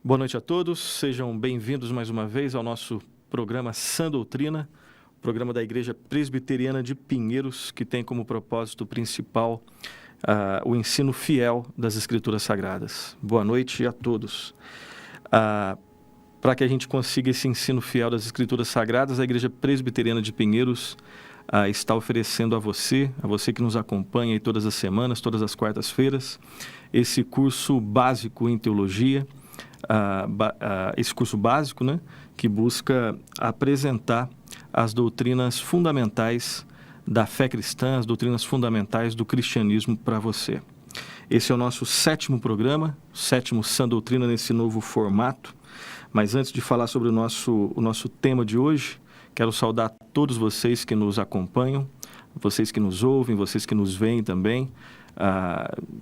Boa noite a todos, sejam bem-vindos mais uma vez ao nosso programa Sã Doutrina, programa da Igreja Presbiteriana de Pinheiros, que tem como propósito principal o ensino fiel das Escrituras Sagradas. Boa noite a todos. Para que a gente consiga esse ensino fiel das Escrituras Sagradas, a Igreja Presbiteriana de Pinheiros está oferecendo a você que nos acompanha aí todas as semanas, todas as quartas-feiras, esse curso básico em teologia, esse curso básico, né, que busca apresentar as doutrinas fundamentais da fé cristã, as doutrinas fundamentais do cristianismo para você. Esse é o nosso 7º programa, 7º Sã Doutrina nesse novo formato. Mas antes de falar sobre o nosso tema de hoje, quero saudar todos vocês que nos acompanham, vocês que nos ouvem, vocês que nos veem também,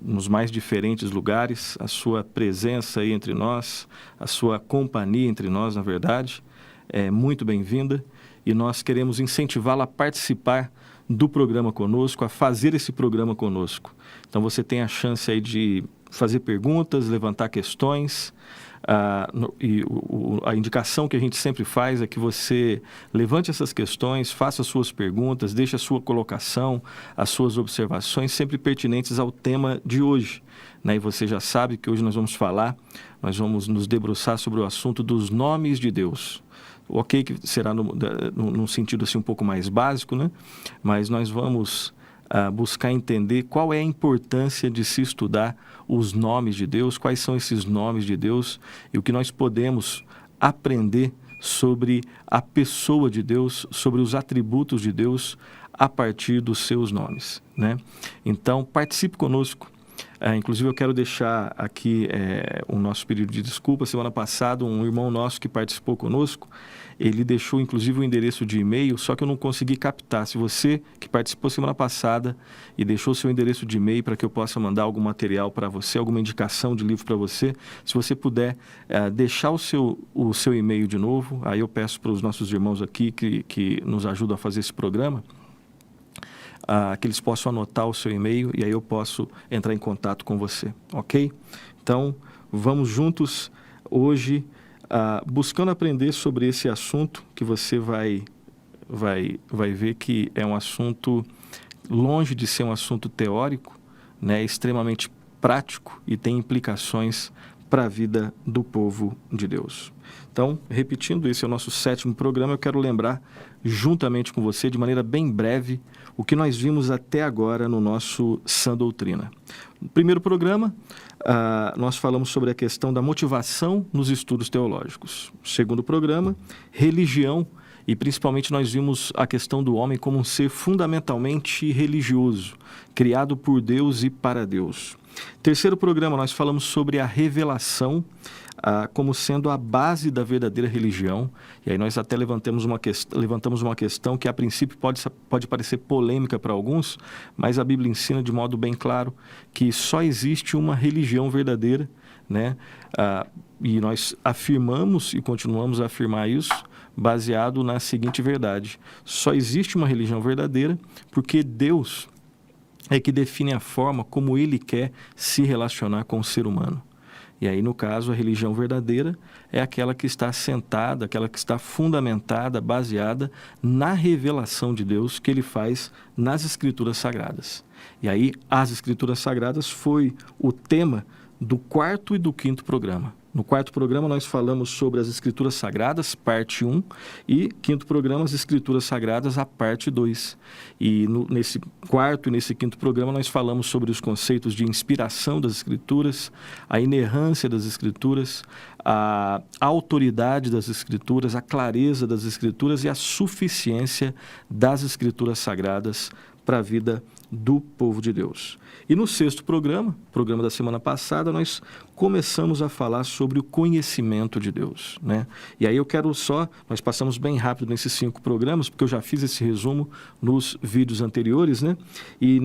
nos mais diferentes lugares, a sua presença aí entre nós, a sua companhia entre nós, na verdade, é muito bem-vinda e nós queremos incentivá-la a participar do programa conosco, a fazer esse programa conosco. Então você tem a chance aí de fazer perguntas, levantar questões, a indicação que a gente sempre faz é que você levante essas questões, faça as suas perguntas, deixe a sua colocação, as suas observações, sempre pertinentes ao tema de hoje, né? E você já sabe que hoje nós vamos nos debruçar sobre o assunto dos nomes de Deus. Ok, que será num sentido assim um pouco mais básico, né? Mas nós vamos buscar entender qual é a importância de se estudar os nomes de Deus, quais são esses nomes de Deus e o que nós podemos aprender sobre a pessoa de Deus, sobre os atributos de Deus a partir dos seus nomes, né? Então, participe conosco. Inclusive, eu quero deixar aqui o nosso pedido de desculpa. Semana passada, um irmão nosso que participou conosco, ele deixou, inclusive, o endereço de e-mail, só que eu não consegui captar. Se você que participou semana passada e deixou seu endereço de e-mail para que eu possa mandar algum material para você, alguma indicação de livro para você, se você puder deixar o seu e-mail de novo, aí eu peço para os nossos irmãos aqui que nos ajudam a fazer esse programa, que eles possam anotar o seu e-mail e aí eu posso entrar em contato com você, ok? Então, vamos juntos hoje buscando aprender sobre esse assunto que você vai ver que é um assunto, longe de ser um assunto teórico, né, extremamente prático e tem implicações para a vida do povo de Deus. Então, repetindo, esse é o nosso 7º programa, eu quero lembrar, juntamente com você, de maneira bem breve, o que nós vimos até agora no nosso Sã Doutrina. No primeiro programa, nós falamos sobre a questão da motivação nos estudos teológicos. No segundo programa, religião, e principalmente nós vimos a questão do homem como um ser fundamentalmente religioso, criado por Deus e para Deus. Terceiro programa, nós falamos sobre a revelação como sendo a base da verdadeira religião. E aí nós até levantamos uma questão que a princípio pode parecer polêmica para alguns, mas a Bíblia ensina de modo bem claro que só existe uma religião verdadeira, né? E nós afirmamos e continuamos a afirmar isso baseado na seguinte verdade: só existe uma religião verdadeira porque Deus é que define a forma como Ele quer se relacionar com o ser humano. E aí, no caso, a religião verdadeira é aquela que está assentada, aquela que está fundamentada, baseada na revelação de Deus que Ele faz nas Escrituras Sagradas. E aí, as Escrituras Sagradas foi o tema do 4º e do 5º programa. No 4º programa nós falamos sobre as Escrituras Sagradas, parte 1, e 5º programa, as Escrituras Sagradas, a parte 2. E nesse 4º e nesse 5º programa nós falamos sobre os conceitos de inspiração das Escrituras, a inerrância das Escrituras, a autoridade das Escrituras, a clareza das Escrituras e a suficiência das Escrituras Sagradas para a vida do povo de Deus. E no 6º programa da semana passada, nós começamos a falar sobre o conhecimento de Deus, né? E aí nós passamos bem rápido nesses 5 programas, porque eu já fiz esse resumo nos vídeos anteriores, né? E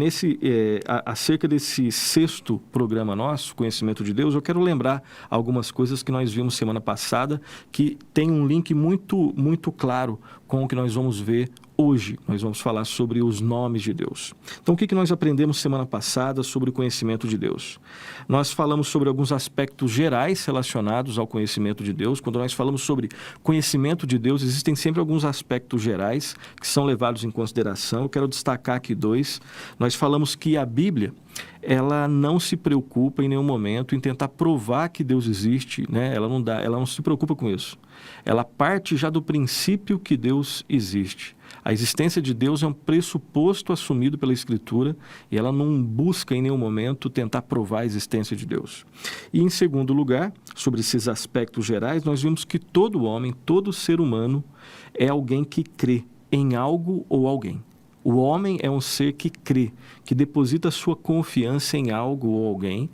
acerca desse 6º programa nosso, Conhecimento de Deus, eu quero lembrar algumas coisas que nós vimos semana passada, que tem um link muito, muito claro com o que nós vamos ver hoje. Nós vamos falar sobre os nomes de Deus. Então, o que nós aprendemos semana passada sobre o conhecimento de Deus? Nós falamos sobre alguns aspectos gerais relacionados ao conhecimento de Deus. Quando nós falamos sobre conhecimento de Deus, existem sempre alguns aspectos gerais que são levados em consideração. Eu quero destacar aqui dois. Nós falamos que a Bíblia, ela não se preocupa em nenhum momento em tentar provar que Deus existe, né? Ela não se preocupa com isso. Ela parte já do princípio que Deus existe. A existência de Deus é um pressuposto assumido pela Escritura e ela não busca em nenhum momento tentar provar a existência de Deus. E em segundo lugar, sobre esses aspectos gerais, nós vimos que todo homem, todo ser humano é alguém que crê em algo ou alguém. O homem é um ser que crê, que deposita sua confiança em algo ou alguém,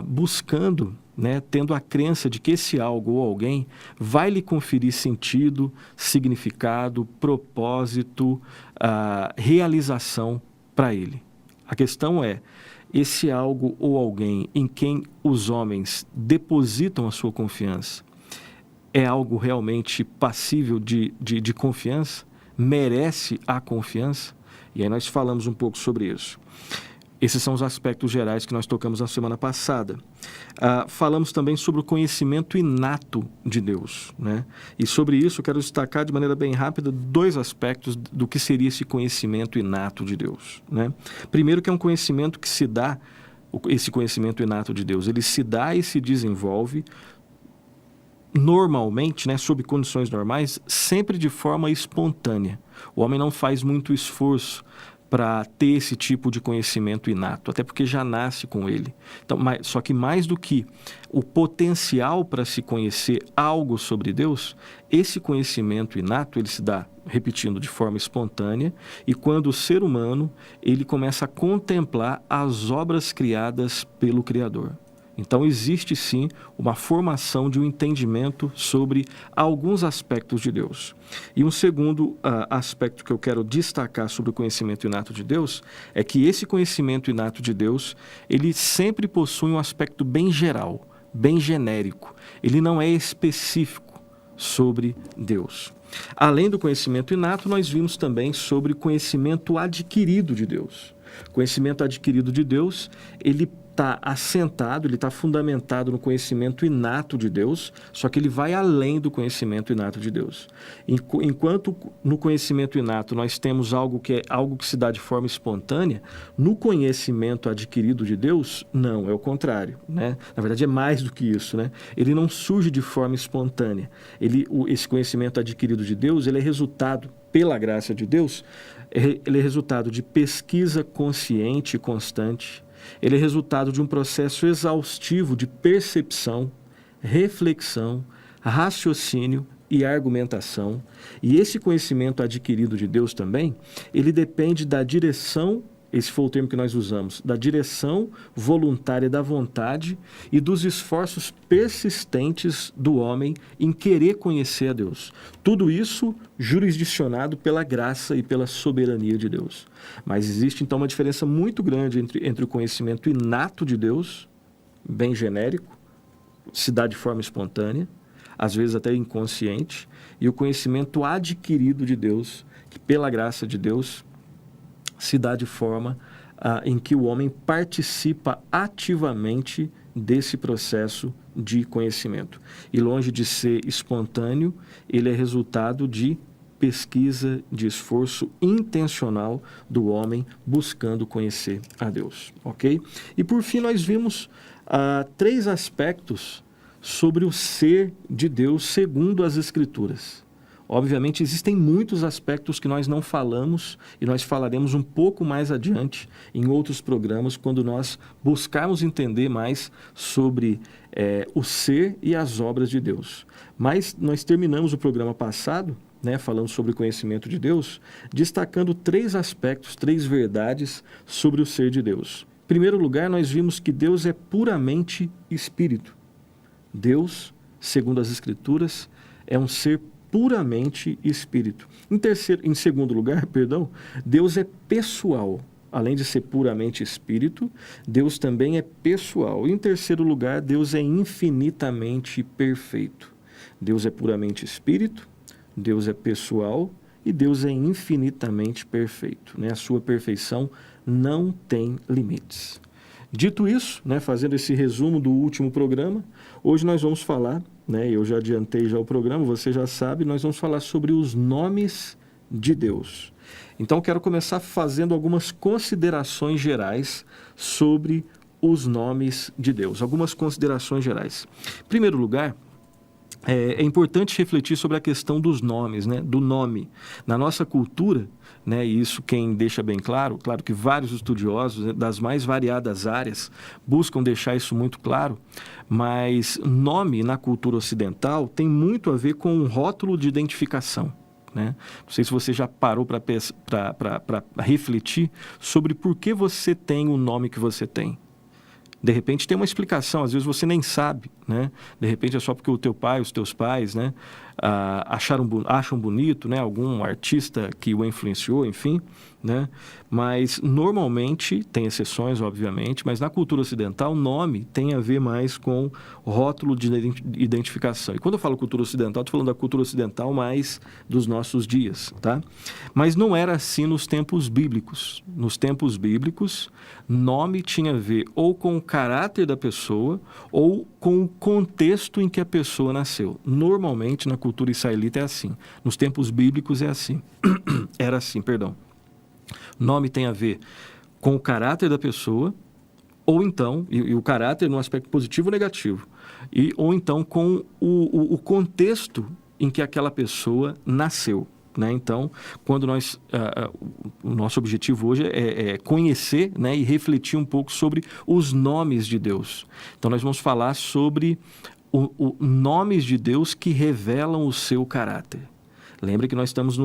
buscando, né, tendo a crença de que esse algo ou alguém vai lhe conferir sentido, significado, propósito, realização para ele. A questão é, esse algo ou alguém em quem os homens depositam a sua confiança é algo realmente passível de confiança? Merece a confiança? E aí nós falamos um pouco sobre isso. Esses são os aspectos gerais que nós tocamos na semana passada. Falamos também sobre o conhecimento inato de Deus, né? E sobre isso eu quero destacar de maneira bem rápida dois aspectos do que seria esse conhecimento inato de Deus, né? Primeiro, que é um conhecimento que se dá, esse conhecimento inato de Deus, ele se dá e se desenvolve normalmente, né, sob condições normais, sempre de forma espontânea. O homem não faz muito esforço para ter esse tipo de conhecimento inato, até porque já nasce com ele. Então, só que mais do que o potencial para se conhecer algo sobre Deus, esse conhecimento inato, ele se dá, repetindo, de forma espontânea, e quando o ser humano, ele começa a contemplar as obras criadas pelo Criador. Então, existe sim uma formação de um entendimento sobre alguns aspectos de Deus. E um segundo aspecto que eu quero destacar sobre o conhecimento inato de Deus é que esse conhecimento inato de Deus, ele sempre possui um aspecto bem geral, bem genérico. Ele não é específico sobre Deus. Além do conhecimento inato, nós vimos também sobre o conhecimento adquirido de Deus. O conhecimento adquirido de Deus, ele está assentado, ele está fundamentado no conhecimento inato de Deus, só que ele vai além do conhecimento inato de Deus. Enquanto no conhecimento inato nós temos algo que se dá de forma espontânea, no conhecimento adquirido de Deus, não, é o contrário, né? Na verdade é mais do que isso, né? Ele não surge de forma espontânea. Esse conhecimento adquirido de Deus, ele é resultado, pela graça de Deus, ele é resultado de pesquisa consciente e constante. Ele é resultado de um processo exaustivo de percepção, reflexão, raciocínio e argumentação. E esse conhecimento adquirido de Deus também, ele depende da direção, esse foi o termo que nós usamos, da direção voluntária da vontade e dos esforços persistentes do homem em querer conhecer a Deus. Tudo isso jurisdicionado pela graça e pela soberania de Deus. Mas existe então uma diferença muito grande entre o conhecimento inato de Deus, bem genérico, se dá de forma espontânea, às vezes até inconsciente, e o conhecimento adquirido de Deus, que pela graça de Deus se dá de forma em que o homem participa ativamente desse processo de conhecimento. E longe de ser espontâneo, ele é resultado de pesquisa, de esforço intencional do homem buscando conhecer a Deus, ok? E por fim nós vimos 3 aspectos sobre o ser de Deus segundo as Escrituras. Obviamente, existem muitos aspectos que nós não falamos e nós falaremos um pouco mais adiante em outros programas, quando nós buscarmos entender mais sobre o ser e as obras de Deus. Mas nós terminamos o programa passado, né, falando sobre o conhecimento de Deus, destacando 3 aspectos, 3 verdades sobre o ser de Deus. Em primeiro lugar, nós vimos que Deus é puramente espírito. Deus, segundo as Escrituras, é um ser puramente espírito. Em segundo lugar, Deus é pessoal. Além de ser puramente espírito, Deus também é pessoal. Em terceiro lugar, Deus é infinitamente perfeito. Deus é puramente espírito, Deus é pessoal e Deus é infinitamente perfeito, né? A sua perfeição não tem limites. Dito isso, né, fazendo esse resumo do último programa, hoje nós vamos falar, né, eu já adiantei já o programa, você já sabe, nós vamos falar sobre os nomes de Deus. Então, quero começar fazendo algumas considerações gerais sobre os nomes de Deus. Algumas considerações gerais. Em primeiro lugar, é importante refletir sobre a questão dos nomes, né? Do nome. Na nossa cultura, né, e isso quem deixa bem claro que vários estudiosos, né, das mais variadas áreas buscam deixar isso muito claro, mas nome na cultura ocidental tem muito a ver com um rótulo de identificação. Né? Não sei se você já parou para refletir sobre por que você tem o nome que você tem. De repente tem uma explicação, às vezes você nem sabe, né? De repente é só porque o teu pai, os teus pais, né, acham bonito, né? Algum artista que o influenciou, enfim, né? Mas normalmente, tem exceções, obviamente, mas na cultura ocidental, nome tem a ver mais com rótulo de identificação. E quando eu falo cultura ocidental, estou falando da cultura ocidental mais dos nossos dias, tá? Mas não era assim nos tempos bíblicos. Nos tempos bíblicos, nome tinha a ver ou com o caráter da pessoa ou com o contexto em que a pessoa nasceu. Normalmente, na cultura israelita é assim. Nos tempos bíblicos é assim. Era assim, perdão. Nome tem a ver com o caráter da pessoa, ou então, e o caráter no aspecto positivo ou negativo, ou então com o contexto em que aquela pessoa nasceu. Né? Então, quando o nosso objetivo hoje é conhecer, né, e refletir um pouco sobre os nomes de Deus. Então, nós vamos falar sobre nomes de Deus que revelam o seu caráter. Lembra que nós estamos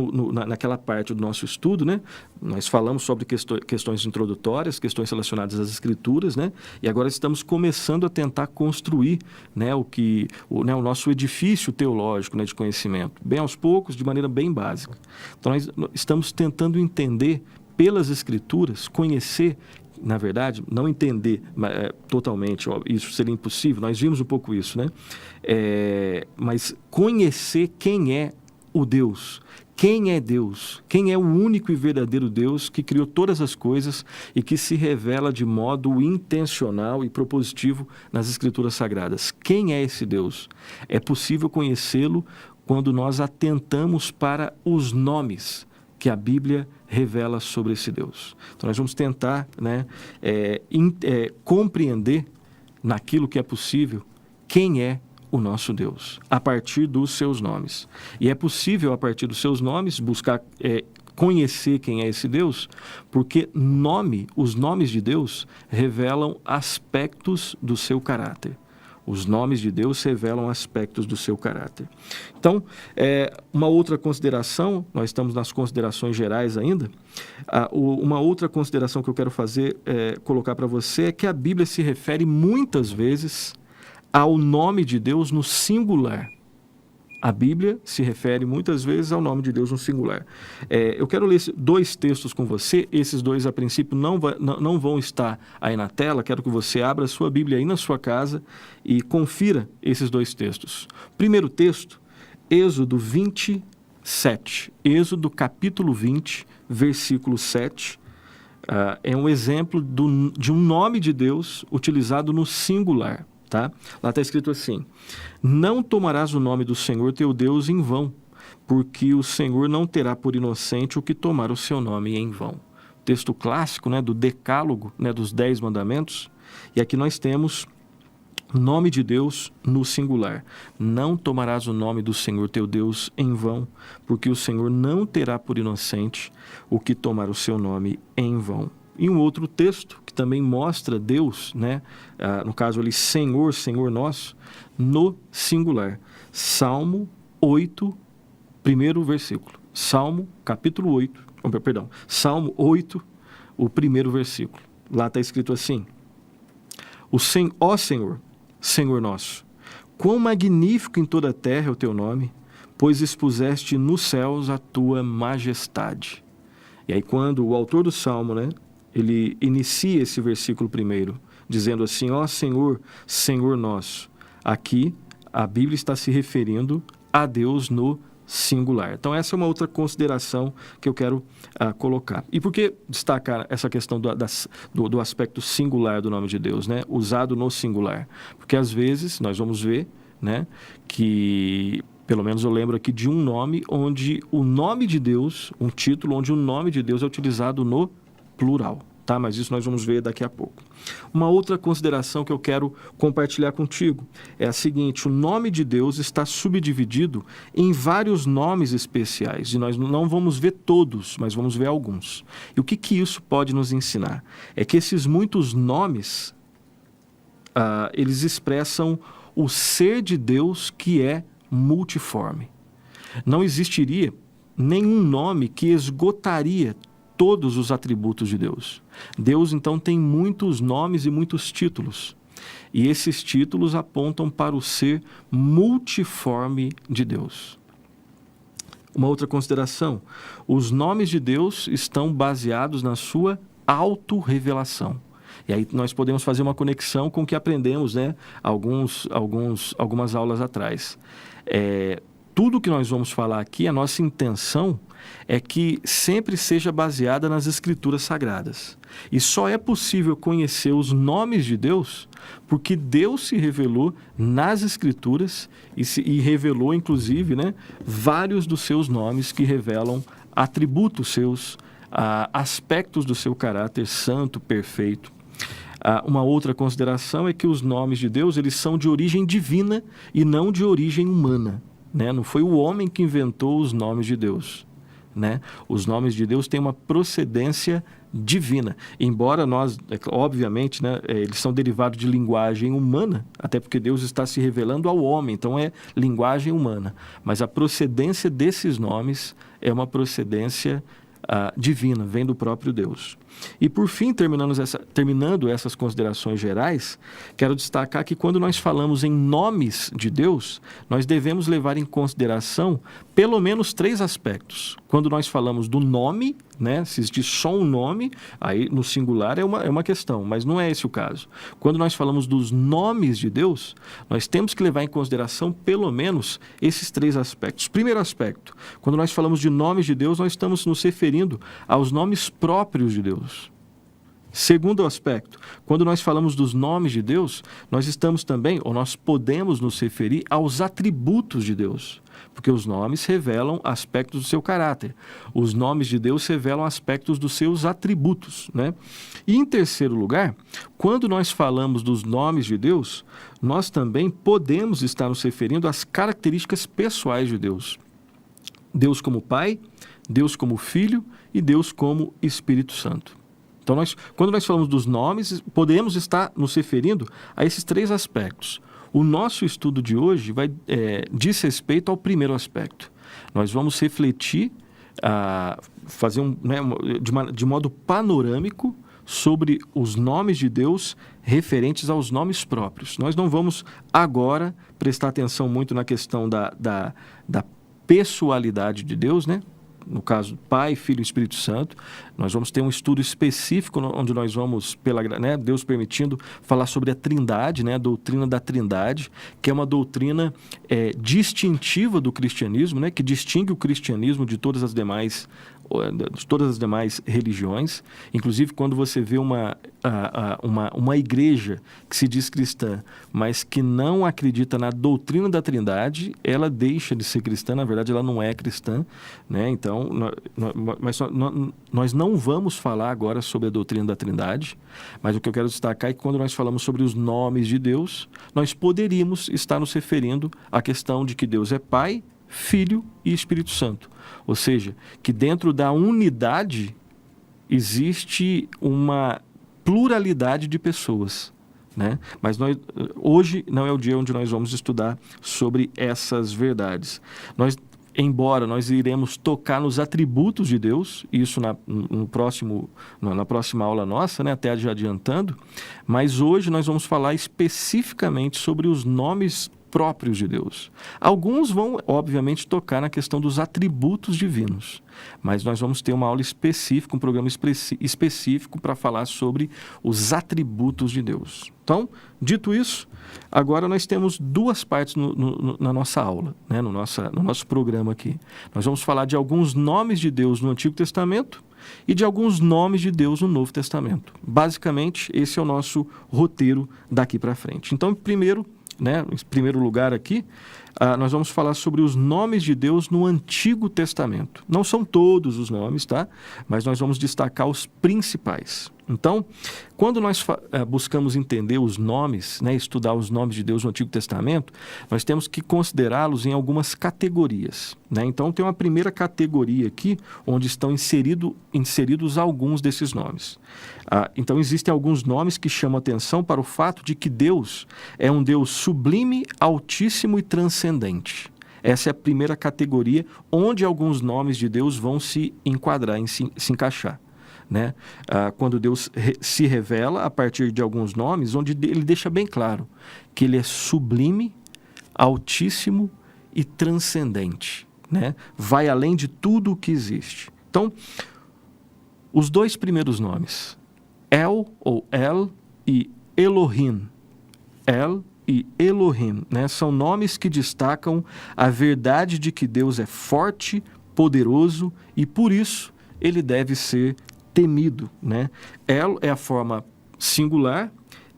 naquela parte do nosso estudo, né? Nós falamos sobre questões introdutórias, questões relacionadas às Escrituras, né? E agora estamos começando a tentar construir, né, o nosso edifício teológico, né, de conhecimento, bem aos poucos, de maneira bem básica. Então, nós estamos tentando entender pelas Escrituras, conhecer, na verdade, não entender totalmente, ó, isso seria impossível, nós vimos um pouco isso, né? Mas conhecer quem é o Deus. Quem é Deus? Quem é o único e verdadeiro Deus que criou todas as coisas e que se revela de modo intencional e propositivo nas Escrituras Sagradas? Quem é esse Deus? É possível conhecê-lo quando nós atentamos para os nomes que a Bíblia revela sobre esse Deus. Então, nós vamos tentar, né, compreender naquilo que é possível quem é o nosso Deus, a partir dos seus nomes. E é possível, a partir dos seus nomes, buscar conhecer quem é esse Deus, porque os nomes de Deus revelam aspectos do seu caráter. Os nomes de Deus revelam aspectos do seu caráter. Então, uma outra consideração, nós estamos nas considerações gerais ainda, uma outra consideração que eu quero colocar para você é que a Bíblia se refere muitas vezes ao nome de Deus no singular. A Bíblia se refere muitas vezes ao nome de Deus no singular. Eu quero ler dois textos com você. Esses dois, a princípio, não vão estar aí na tela. Quero que você abra a sua Bíblia aí na sua casa e confira esses dois textos. Primeiro texto, Êxodo 27. Êxodo capítulo 20, versículo 7. É um exemplo de um nome de Deus utilizado no singular. Tá? Lá está escrito assim: não tomarás o nome do Senhor teu Deus em vão, porque o Senhor não terá por inocente o que tomar o seu nome em vão. Texto clássico, né, do Decálogo, né, dos 10 mandamentos. E aqui nós temos nome de Deus no singular. Não tomarás o nome do Senhor teu Deus em vão, porque o Senhor não terá por inocente o que tomar o seu nome em vão. E um outro texto que também mostra Deus, né? No caso ali, Senhor, Senhor nosso, no singular. Salmo 8, primeiro versículo. Salmo, capítulo 8, Salmo 8, o primeiro versículo. Lá está escrito assim: ó Senhor, Senhor nosso, quão magnífico em toda a terra é o teu nome, pois expuseste nos céus a tua majestade. E aí quando o autor do Salmo, né, ele inicia esse versículo primeiro, dizendo assim: ó Senhor, Senhor nosso. Aqui, a Bíblia está se referindo a Deus no singular. Então, essa é uma outra consideração que eu quero colocar. E por que destacar essa questão do aspecto singular do nome de Deus, né? Usado no singular? Porque, às vezes, nós vamos ver, né, que, pelo menos eu lembro aqui de um nome onde o nome de Deus, um título onde o nome de Deus é utilizado no plural. Tá? Mas isso nós vamos ver daqui a pouco. Uma outra consideração que eu quero compartilhar contigo é a seguinte: o nome de Deus está subdividido em vários nomes especiais, e nós não vamos ver todos, mas vamos ver alguns. E o que isso pode nos ensinar? É que esses muitos nomes, eles expressam o ser de Deus, que é multiforme. Não existiria nenhum nome que esgotaria todos os atributos de Deus. Deus, então, tem muitos nomes e muitos títulos. E esses títulos apontam para o ser multiforme de Deus. Uma outra consideração: os nomes de Deus estão baseados na sua autorrevelação. E aí nós podemos fazer uma conexão com o que aprendemos, né, algumas aulas atrás. Tudo que nós vamos falar aqui, a nossa intenção é que sempre seja baseada nas Escrituras Sagradas. E só é possível conhecer os nomes de Deus porque Deus se revelou nas Escrituras e revelou, inclusive, né, vários dos seus nomes que revelam atributos seus, aspectos do seu caráter santo, perfeito. Uma outra consideração é que os nomes de Deus, eles são de origem divina e não de origem humana. Né? Não foi o homem que inventou os nomes de Deus. Né? Os nomes de Deus têm uma procedência divina. Embora nós, obviamente, né, eles são derivados de linguagem humana, até porque Deus está se revelando ao homem, então é linguagem humana. Mas a procedência desses nomes é uma procedência divina, vem do próprio Deus. E por fim, terminando essas considerações gerais, quero destacar que quando nós falamos em nomes de Deus, nós devemos levar em consideração pelo menos 3 aspectos. Quando nós falamos do nome, né, se existe só um nome, aí no singular é uma questão, mas não é esse o caso. Quando nós falamos dos nomes de Deus, nós temos que levar em consideração pelo menos esses 3 aspectos. Primeiro aspecto: quando nós falamos de nomes de Deus, nós estamos nos referindo aos nomes próprios de Deus. Segundo aspecto: quando nós falamos dos nomes de Deus, nós estamos também, ou nós podemos nos referir aos atributos de Deus, porque os nomes revelam aspectos do seu caráter. Os nomes de Deus revelam aspectos dos seus atributos, né? E em terceiro lugar, quando nós falamos dos nomes de Deus, nós também podemos estar nos referindo às características pessoais de Deus. Deus como Pai, Deus como Filho e Deus como Espírito Santo. Então, quando nós falamos dos nomes, podemos estar nos referindo a esses 3 aspectos. O nosso estudo de hoje diz respeito ao primeiro aspecto. Nós vamos refletir, fazer de modo panorâmico sobre os nomes de Deus referentes aos nomes próprios. Nós não vamos agora prestar atenção muito na questão da pessoalidade de Deus, né? No caso, Pai, Filho e Espírito Santo. Nós vamos ter um estudo específico onde nós vamos, Deus permitindo, falar sobre a Trindade, né, a doutrina da Trindade, que é uma doutrina distintiva do cristianismo, né, que distingue o cristianismo de todas as demais religiões. Inclusive, quando você vê uma igreja que se diz cristã, mas que não acredita na doutrina da Trindade, ela deixa de ser cristã. Na verdade, ela não é cristã, né? Então, nós não vamos falar agora sobre a doutrina da Trindade, mas o que eu quero destacar é que quando nós falamos sobre os nomes de Deus, nós poderíamos estar nos referindo à questão de que Deus é Pai, Filho e Espírito Santo. Ou seja, que dentro da unidade existe uma pluralidade de pessoas, né? Mas hoje não é o dia onde nós vamos estudar sobre essas verdades. Embora nós iremos tocar nos atributos de Deus, isso na próxima aula nossa, né, até já adiantando, mas hoje nós vamos falar especificamente sobre os nomes próprios de Deus. Alguns vão, obviamente, tocar na questão dos atributos divinos, mas nós vamos ter uma aula específica, um programa específico para falar sobre os atributos de Deus. Então, dito isso, agora nós temos duas partes na nossa aula, né? no nosso programa aqui. Nós vamos falar de alguns nomes de Deus no Antigo Testamento e de alguns nomes de Deus no Novo Testamento. Basicamente, esse é o nosso roteiro daqui para frente. Então, em primeiro lugar aqui, nós vamos falar sobre os nomes de Deus no Antigo Testamento. Não são todos os nomes, tá? Mas nós vamos destacar os principais. Então, quando nós buscamos entender os nomes, né, estudar os nomes de Deus no Antigo Testamento, nós temos que considerá-los em algumas categorias, né? Então, tem uma primeira categoria aqui, onde estão inseridos alguns desses nomes. Então, existem alguns nomes que chamam atenção para o fato de que Deus é um Deus sublime, altíssimo e transcendente. Essa é a primeira categoria onde alguns nomes de Deus vão se enquadrar, se encaixar. Né? Quando Deus se revela a partir de alguns nomes, onde ele deixa bem claro que ele é sublime, altíssimo e transcendente, né? Vai além de tudo o que existe. Então, os dois primeiros nomes, El ou El e Elohim, El e Elohim, né? São nomes que destacam a verdade de que Deus é forte, poderoso e por isso ele deve ser temido, né? El é a forma singular,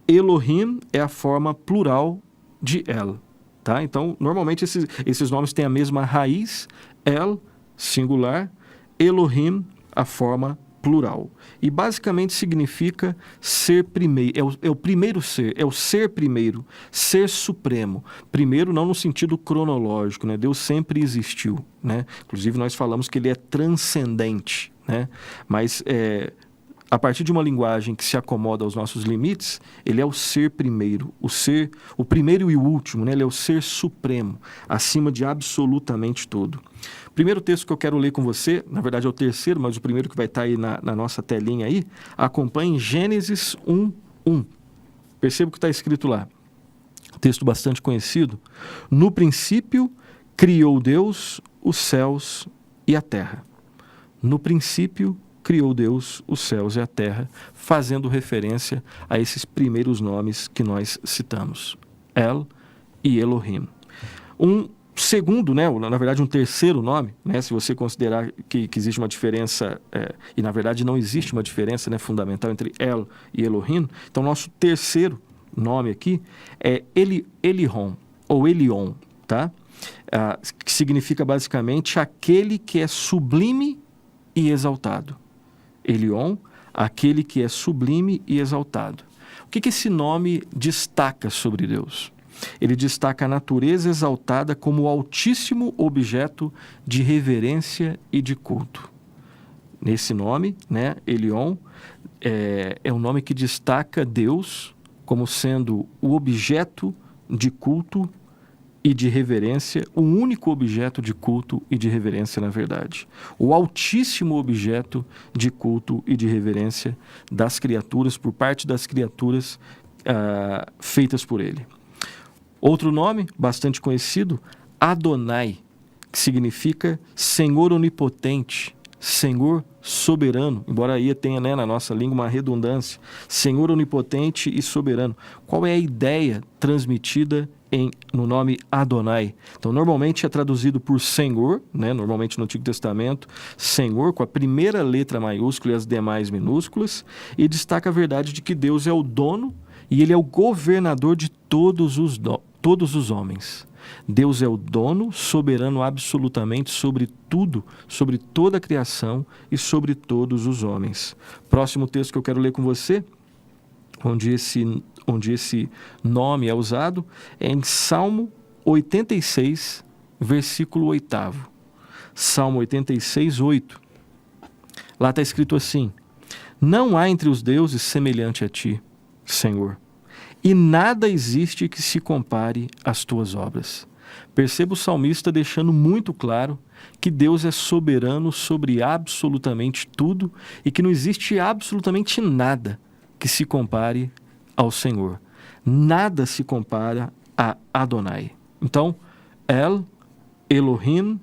Elohim é a forma plural de El, tá? Então, normalmente esses nomes têm a mesma raiz, El, singular, Elohim, a forma plural. E basicamente significa ser primeiro, é o primeiro ser, é o ser primeiro, ser supremo. Primeiro não no sentido cronológico, né? Deus sempre existiu, né? Inclusive nós falamos que ele é transcendente, né? Mas a partir de uma linguagem que se acomoda aos nossos limites, ele é o ser primeiro, o primeiro e o último, né? Ele é o ser supremo, acima de absolutamente tudo. O primeiro texto que eu quero ler com você, na verdade é o terceiro, mas o primeiro que vai estar aí na nossa telinha aí, acompanhe Gênesis 1:1. Perceba o que está escrito lá. Texto bastante conhecido. No princípio, criou Deus os céus e a terra. No princípio, criou Deus os céus e a terra, fazendo referência a esses primeiros nomes que nós citamos, El e Elohim. Um segundo, né, na verdade um terceiro nome, né, se você considerar que existe uma diferença, e na verdade não existe uma diferença, né, fundamental entre El e Elohim, então nosso terceiro nome aqui é Elihon, ou Elion, tá? Que significa basicamente aquele que é sublime e exaltado. Elion, aquele que é sublime e exaltado. O que esse nome destaca sobre Deus? Ele destaca a natureza exaltada como o altíssimo objeto de reverência e de culto. Nesse nome, né, Elion, é um nome que destaca Deus como sendo o objeto de culto e de reverência, o único objeto de culto e de reverência, na verdade. O altíssimo objeto de culto e de reverência das criaturas, por parte das criaturas feitas por ele. Outro nome, bastante conhecido, Adonai, que significa Senhor onipotente, Senhor soberano, embora aí tenha, né, na nossa língua uma redundância, Senhor onipotente e soberano. Qual é a ideia transmitida no nome Adonai? Então, normalmente é traduzido por Senhor, né? Normalmente no Antigo Testamento, Senhor com a primeira letra maiúscula e as demais minúsculas, e destaca a verdade de que Deus é o dono e ele é o governador de todos os homens. Deus é o dono, soberano absolutamente sobre tudo, sobre toda a criação e sobre todos os homens. Próximo texto que eu quero ler com você, onde esse nome é usado, é em Salmo 86, versículo 8. Salmo 86, 8. Lá está escrito assim: não há entre os deuses semelhante a ti, Senhor, e nada existe que se compare às tuas obras. Perceba o salmista deixando muito claro que Deus é soberano sobre absolutamente tudo e que não existe absolutamente nada que se compare ao Senhor. Nada se compara a Adonai. Então, El, Elohim,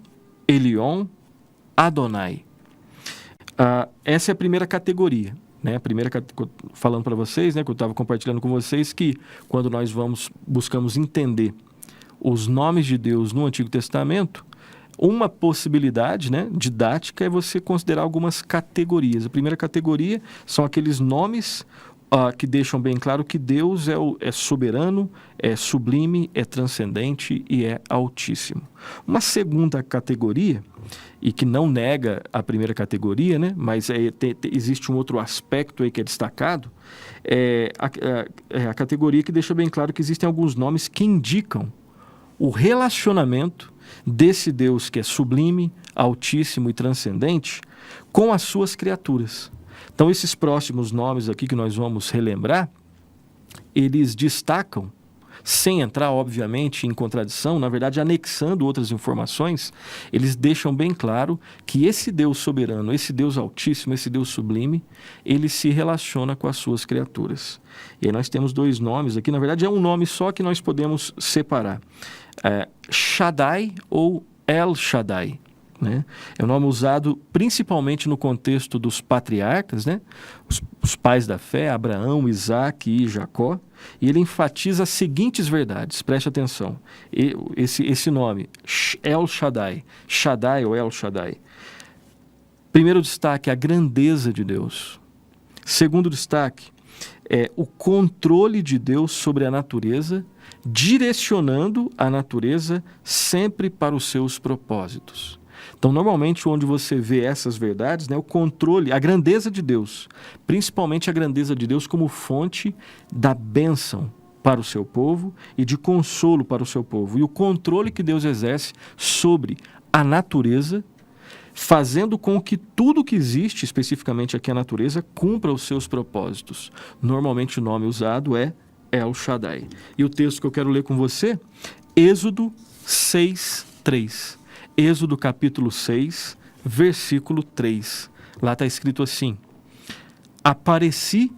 Elion, Adonai. Essa é a primeira categoria. Né? A primeira, falando para vocês, né, que eu estava compartilhando com vocês, que quando nós buscamos entender os nomes de Deus no Antigo Testamento, uma possibilidade, né, didática é você considerar algumas categorias. A primeira categoria são aqueles nomes que deixam bem claro que Deus é soberano, é sublime, é transcendente e é altíssimo. Uma segunda categoria, e que não nega a primeira categoria, né, mas existe um outro aspecto aí que é destacado, é a categoria que deixa bem claro que existem alguns nomes que indicam o relacionamento desse Deus que é sublime, altíssimo e transcendente com as suas criaturas. Então, esses próximos nomes aqui que nós vamos relembrar, eles destacam, sem entrar, obviamente, em contradição, na verdade, anexando outras informações, eles deixam bem claro que esse Deus soberano, esse Deus altíssimo, esse Deus sublime, ele se relaciona com as suas criaturas. E aí nós temos dois nomes aqui, na verdade é um nome só que nós podemos separar. Shaddai ou El Shaddai. Né? É um nome usado principalmente no contexto dos patriarcas, né? Os pais da fé, Abraão, Isaac e Jacó, e ele enfatiza as seguintes verdades, preste atenção, esse nome, El Shaddai, Shaddai ou El Shaddai. Primeiro destaque, a grandeza de Deus. Segundo destaque, o controle de Deus sobre a natureza, direcionando a natureza sempre para os seus propósitos. Então, normalmente, onde você vê essas verdades, né, o controle, a grandeza de Deus, principalmente a grandeza de Deus como fonte da bênção para o seu povo e de consolo para o seu povo. E o controle que Deus exerce sobre a natureza, fazendo com que tudo que existe, especificamente aqui a natureza, cumpra os seus propósitos. Normalmente, o nome usado é El Shaddai. E o texto que eu quero ler com você, Êxodo 6:3. Êxodo capítulo 6, versículo 3. Lá está escrito assim: Apareci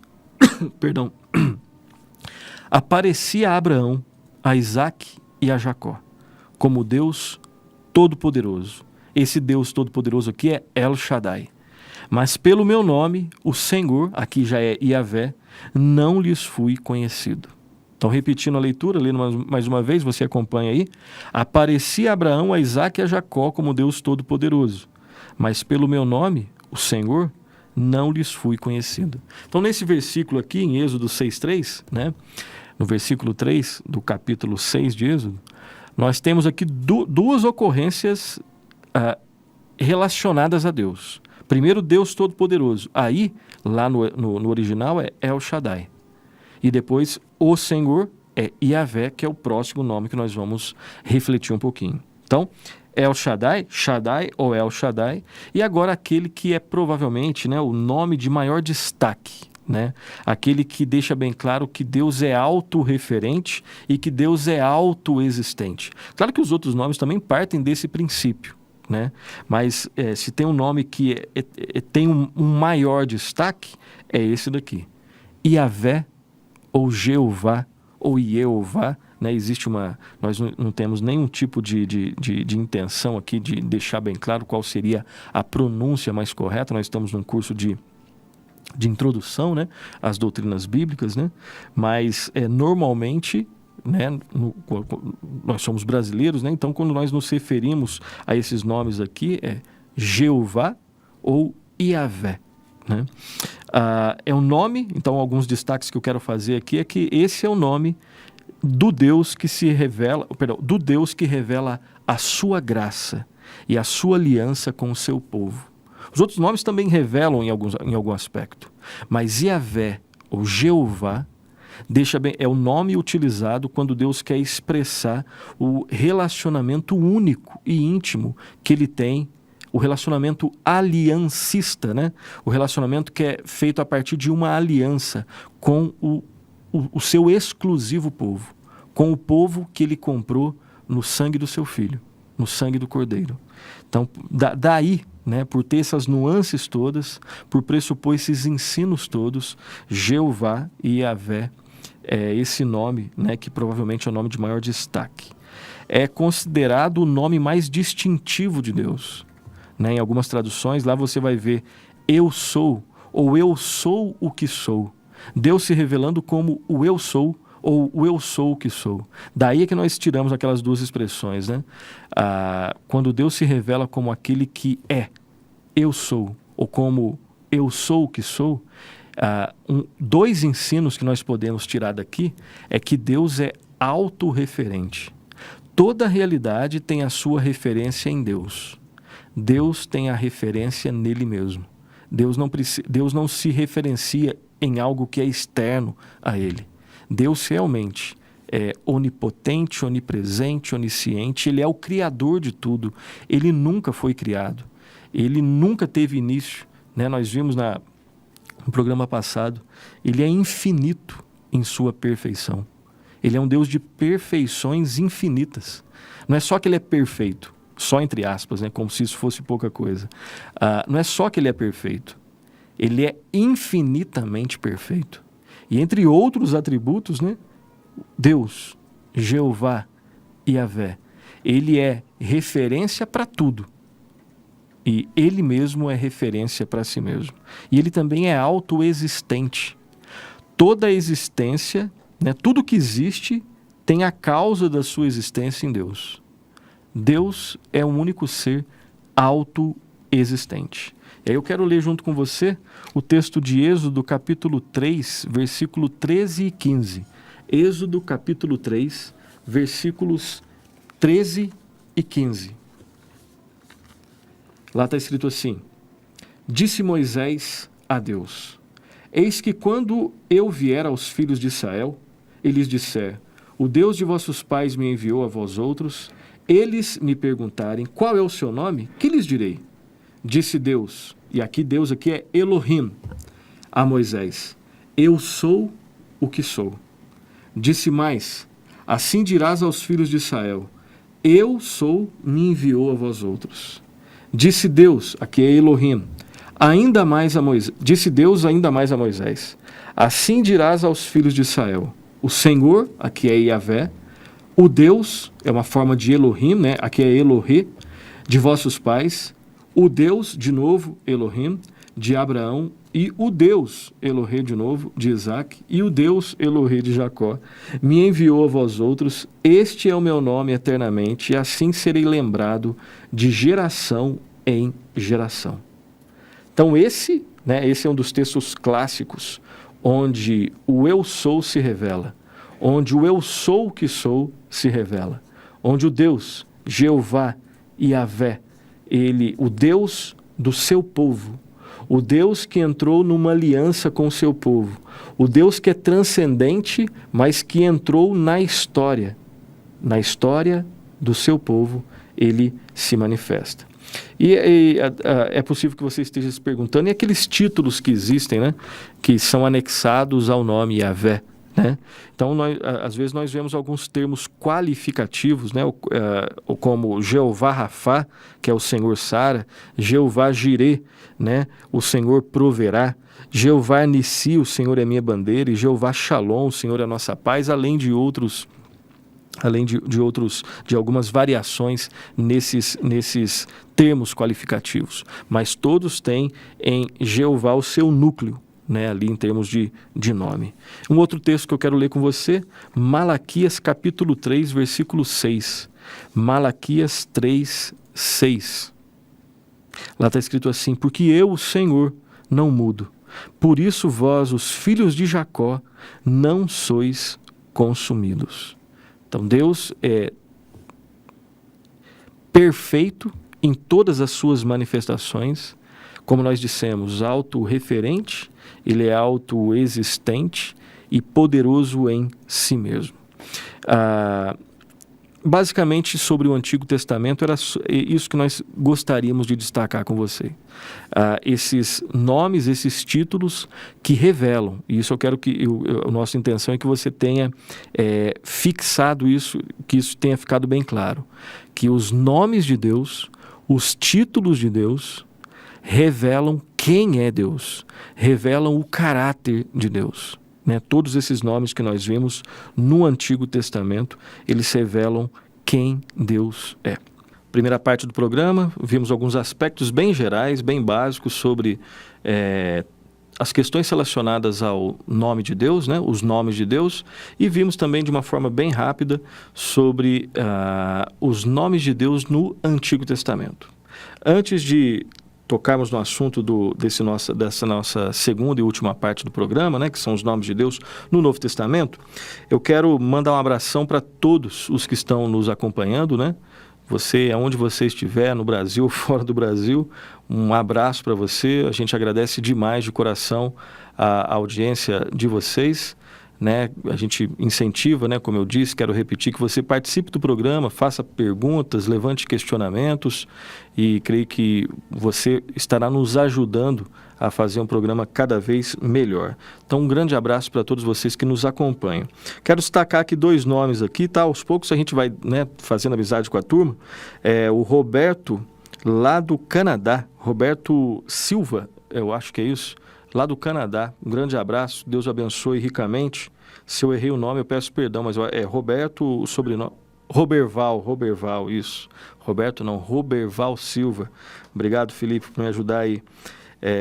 a Abraão, a Isaque e a Jacó, como Deus Todo-Poderoso. Esse Deus Todo-Poderoso aqui é El Shaddai. Mas pelo meu nome, o Senhor, aqui já é Iavé, não lhes fui conhecido. Então, repetindo a leitura, lendo mais uma vez, você acompanha aí. Apareci a Abraão, a Isaque e a Jacó como Deus Todo-Poderoso. Mas pelo meu nome, o Senhor, não lhes fui conhecido. Então, nesse versículo aqui, em Êxodo 6:3, né, no versículo 3 do capítulo 6 de Êxodo, nós temos aqui duas ocorrências relacionadas a Deus. Primeiro, Deus Todo-Poderoso. Aí, lá no original, é El Shaddai. E depois, o Senhor é Iavé, que é o próximo nome que nós vamos refletir um pouquinho. Então, El Shaddai, Shaddai ou El Shaddai. E agora aquele que é provavelmente, né, o nome de maior destaque. Né? Aquele que deixa bem claro que Deus é autorreferente e que Deus é autoexistente. Claro que os outros nomes também partem desse princípio. Né? Mas se tem um nome que tem um maior destaque, é esse daqui. Iavé, ou Jeová, ou Jeová, né? Nós não temos nenhum tipo de intenção aqui de deixar bem claro qual seria a pronúncia mais correta. Nós estamos num curso de introdução, né, às doutrinas bíblicas, né? Mas normalmente, né, nós somos brasileiros, né? Então quando nós nos referimos a esses nomes aqui é Jeová ou Iavé. Né? É um nome, então alguns destaques que eu quero fazer aqui é que esse é o nome do Deus que do Deus que revela a sua graça e a sua aliança com o seu povo. Os outros nomes também revelam em algum aspecto, mas Iavé ou Jeová é o nome utilizado quando Deus quer expressar o relacionamento único e íntimo que ele tem, o relacionamento aliancista, né? O relacionamento que é feito a partir de uma aliança com o seu exclusivo povo, com o povo que ele comprou no sangue do seu filho, no sangue do Cordeiro. Então, daí, né, por ter essas nuances todas, por pressupor esses ensinos todos, Jeová e Iavé é esse nome, né, que provavelmente é o nome de maior destaque. é considerado o nome mais distintivo de Deus. Né? Em algumas traduções, lá você vai ver eu sou, ou eu sou o que sou. Deus se revelando como o eu sou, ou o eu sou o que sou. Daí é que nós tiramos aquelas duas expressões, né? Quando Deus se revela como aquele que é, eu sou, ou como eu sou o que sou, dois ensinos que nós podemos tirar daqui é que Deus é autorreferente. Toda realidade tem a sua referência em Deus. Deus tem a referência nele mesmo. Deus não se referencia em algo que é externo a ele. Deus realmente é onipotente, onipresente, onisciente. Ele é o criador de tudo. Ele nunca foi criado. Ele nunca teve início. Né? Nós vimos no programa passado. Ele é infinito em sua perfeição. Ele é um Deus de perfeições infinitas. Não é só que ele é perfeito, só entre aspas, né? Como se isso fosse pouca coisa. Não é só que ele é perfeito. Ele é infinitamente perfeito. E entre outros atributos, né? Deus, Jeová, Yahvé, ele é referência para tudo. E ele mesmo é referência para si mesmo. E ele também é autoexistente. Toda a existência, né, tudo que existe, tem a causa da sua existência em Deus. Deus é um único ser autoexistente. E aí eu quero ler junto com você o texto de Êxodo, capítulo 3, versículo 13 e 15. Êxodo, capítulo 3, versículos 13 e 15. Lá está escrito assim: Disse Moisés a Deus: Eis que quando eu vier aos filhos de Israel, e lhes disser, o Deus de vossos pais me enviou a vós outros, eles me perguntarem, qual é o seu nome? Que lhes direi? Disse Deus, e aqui Deus aqui é Elohim, a Moisés, eu sou o que sou. Disse mais, assim dirás aos filhos de Israel, eu sou, me enviou a vós outros. Disse Deus, aqui é Elohim, ainda mais a Moisés, disse Deus ainda mais a Moisés, assim dirás aos filhos de Israel, o Senhor, aqui é Yahvé, o Deus, é uma forma de Elohim, né? Aqui é Elohê, de vossos pais, o Deus, de novo, Elohim, de Abraão, e o Deus, Elohê de novo, de Isaac, e o Deus, Elohê de Jacó, me enviou a vós outros, este é o meu nome eternamente, e assim serei lembrado de geração em geração. Então esse é um dos textos clássicos, onde o eu sou se revela, onde o eu sou o que sou se revela, onde o Deus, Jeová, Yahvé, o Deus do seu povo, o Deus que entrou numa aliança com o seu povo, o Deus que é transcendente, mas que entrou na história do seu povo, ele se manifesta. E é possível que você esteja se perguntando, e aqueles títulos que existem, né, que são anexados ao nome Yahvé, né? Então, às vezes nós vemos alguns termos qualificativos, né, como Jeová Rafá, que é o Senhor Sara, Jeová Jirê, né, o Senhor proverá, Jeová Nissi, o Senhor é minha bandeira, e Jeová Shalom, o Senhor é a nossa paz, além de algumas variações nesses termos qualificativos, mas todos têm em Jeová o seu núcleo, né, ali em termos de nome. Um outro texto que eu quero ler com você, Malaquias capítulo 3, versículo 6. Malaquias 3, 6. Lá está escrito assim, porque eu, o Senhor, não mudo, por isso vós, os filhos de Jacó, não sois consumidos. Então Deus é perfeito em todas as suas manifestações, como nós dissemos, autorreferente, ele é autoexistente e poderoso em si mesmo. Basicamente, sobre o Antigo Testamento, era isso que nós gostaríamos de destacar com você. Esses nomes, esses títulos que revelam, e isso eu quero que, a nossa intenção é que você tenha fixado isso, que isso tenha ficado bem claro, que os nomes de Deus, os títulos de Deus, revelam quem é Deus, revelam o caráter de Deus. Né? Todos esses nomes que nós vimos no Antigo Testamento, eles revelam quem Deus é. Primeira parte do programa, vimos alguns aspectos bem gerais, bem básicos sobre as questões relacionadas ao nome de Deus, né? Os nomes de Deus, e vimos também de uma forma bem rápida sobre os nomes de Deus no Antigo Testamento. Antes de tocarmos no assunto dessa nossa segunda e última parte do programa, né, que são os nomes de Deus no Novo Testamento, eu quero mandar um abração para todos os que estão nos acompanhando, né? Você, aonde você estiver, no Brasil ou fora do Brasil, um abraço para você. A gente agradece demais de coração a audiência de vocês, né? A gente incentiva, né, como eu disse, quero repetir, que você participe do programa, faça perguntas, levante questionamentos, e creio que você estará nos ajudando a fazer um programa cada vez melhor. Então, um grande abraço para todos vocês que nos acompanham. Quero destacar aqui 2 nomes aqui, tá? Aos poucos a gente vai, né, fazendo amizade com a turma. O Roberto, lá do Canadá, Roberto Silva, eu acho que é isso, lá do Canadá. Um grande abraço, Deus o abençoe ricamente. Se eu errei o nome, eu peço perdão, mas é Roberto, o sobrenome... Roberval, isso. Roberto não, Roberval Silva. Obrigado, Felipe, por me ajudar aí.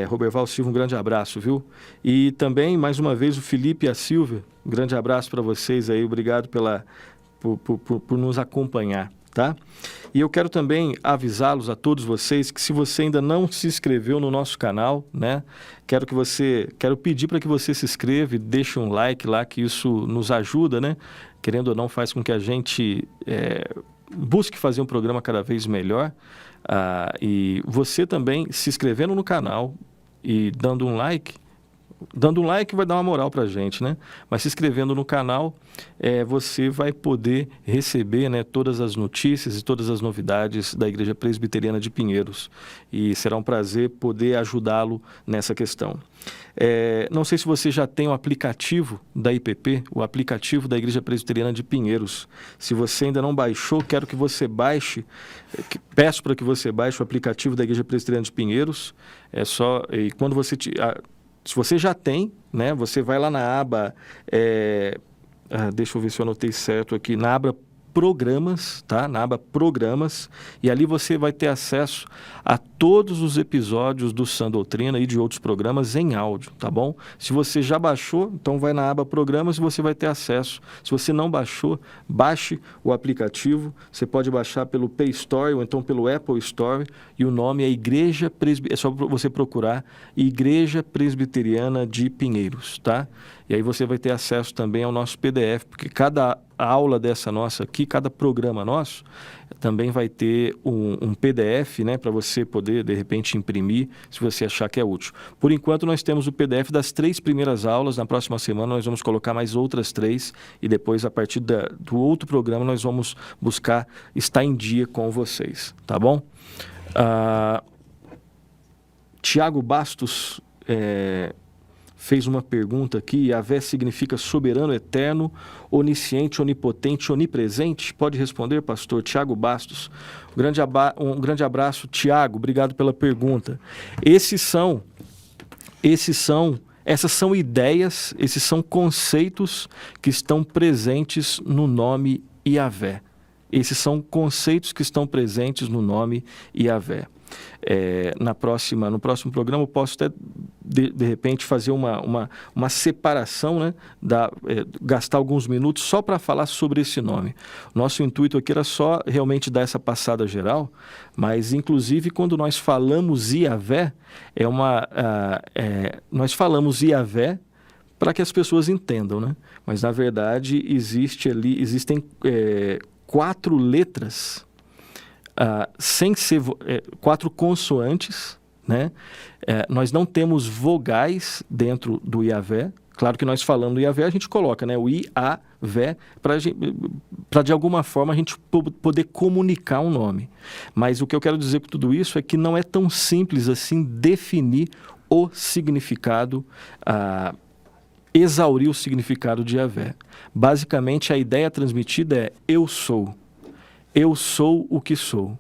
Roberval Silva, um grande abraço, viu? E também, mais uma vez, o Felipe e a Silvia, um grande abraço para vocês aí, obrigado por nos acompanhar, tá? E eu quero também avisá-los a todos vocês que, se você ainda não se inscreveu no nosso canal, né? Quero pedir para que você se inscreva e deixe um like lá, que isso nos ajuda, né? Querendo ou não, faz com que a gente busque fazer um programa cada vez melhor. E você também se inscrevendo no canal e dando um like vai dar uma moral pra gente, né? Mas se inscrevendo no canal, você vai poder receber, né, todas as notícias e todas as novidades da Igreja Presbiteriana de Pinheiros. E será um prazer poder ajudá-lo nessa questão. Não sei se você já tem o aplicativo da IPP, o aplicativo da Igreja Presbiteriana de Pinheiros. Se você ainda não baixou, quero que você baixe, peço para que você baixe o aplicativo da Igreja Presbiteriana de Pinheiros. E quando você... Se você já tem, né, você vai lá na aba, deixa eu ver se eu anotei certo aqui, na aba Programas, tá? Na aba Programas, e ali você vai ter acesso a todos os episódios do Sã Doutrina e de outros programas em áudio, tá bom? Se você já baixou, então vai na aba Programas e você vai ter acesso. Se você não baixou, baixe o aplicativo. Você pode baixar pelo Play Store ou então pelo Apple Store, e o nome é é só você procurar Igreja Presbiteriana de Pinheiros, tá? E aí você vai ter acesso também ao nosso PDF, porque cada aula dessa nossa aqui, cada programa nosso, também vai ter um PDF, né, para você poder, de repente, imprimir, se você achar que é útil. Por enquanto, nós temos o PDF das 3 primeiras aulas. Na próxima semana, nós vamos colocar mais outras 3, e depois, a partir do outro programa, nós vamos buscar estar em dia com vocês, tá bom? Tiago Bastos fez uma pergunta aqui: Yahvé significa soberano, eterno, onisciente, onipotente, onipresente? Pode responder, pastor Tiago Bastos. Um grande abraço, Tiago, obrigado pela pergunta. Essas são ideias, esses são conceitos que estão presentes no nome Yahvé. Esses são conceitos que estão presentes no nome Yahvé. No próximo programa eu posso até de repente fazer uma separação, né, gastar alguns minutos só para falar sobre esse nome. Nosso intuito aqui era só realmente dar essa passada geral, mas inclusive quando nós falamos Yahvé, nós falamos Yahvé para que as pessoas entendam, né? Mas na verdade existem 4 letras, sem ser 4 consoantes, né? Nós não temos vogais dentro do Yahvé. Claro que nós falando do Yahvé, a gente coloca, né, o I-A-Vé, para de alguma forma a gente poder comunicar um nome. Mas o que eu quero dizer com tudo isso é que não é tão simples assim definir o significado, exaurir o significado de Yahvé. Basicamente, a ideia transmitida é: eu sou o que sou.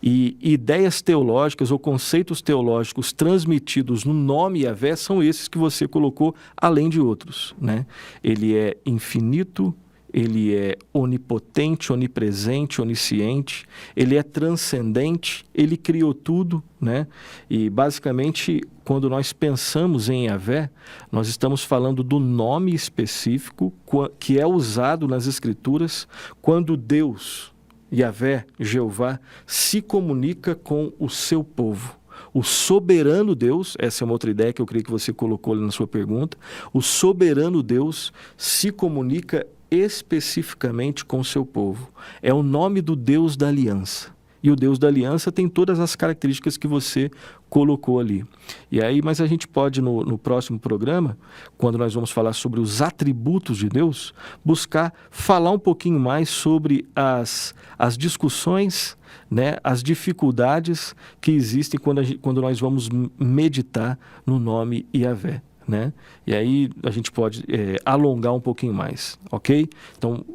E ideias teológicas ou conceitos teológicos transmitidos no nome Yahvé são esses que você colocou, além de outros, né? Ele é infinito, ele é onipotente, onipresente, onisciente, ele é transcendente, ele criou tudo, né? E basicamente, quando nós pensamos em Yahvé, nós estamos falando do nome específico que é usado nas Escrituras quando Deus, Yahvé, Jeová, se comunica com o seu povo. O soberano Deus, essa é uma outra ideia que eu creio que você colocou ali na sua pergunta, o soberano Deus se comunica especificamente com o seu povo. É o nome do Deus da aliança. E o Deus da aliança tem todas as características que você colocou ali. E aí, mas a gente pode, no próximo programa, quando nós vamos falar sobre os atributos de Deus, buscar falar um pouquinho mais sobre as discussões, né, as dificuldades que existem quando nós vamos meditar no nome Yahvé. Né? E aí a gente pode alongar um pouquinho mais, ok? Então,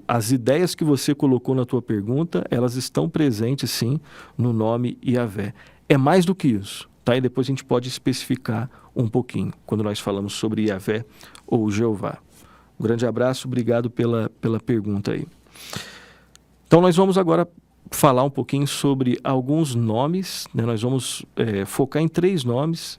as ideias que você colocou na tua pergunta, elas estão presentes sim no nome Yahvé. É mais do que isso, tá? E depois a gente pode especificar um pouquinho quando nós falamos sobre Yahvé ou Jeová. Um grande abraço, obrigado pela pergunta aí. Então nós vamos agora falar um pouquinho sobre alguns nomes, né? Nós vamos focar em 3 nomes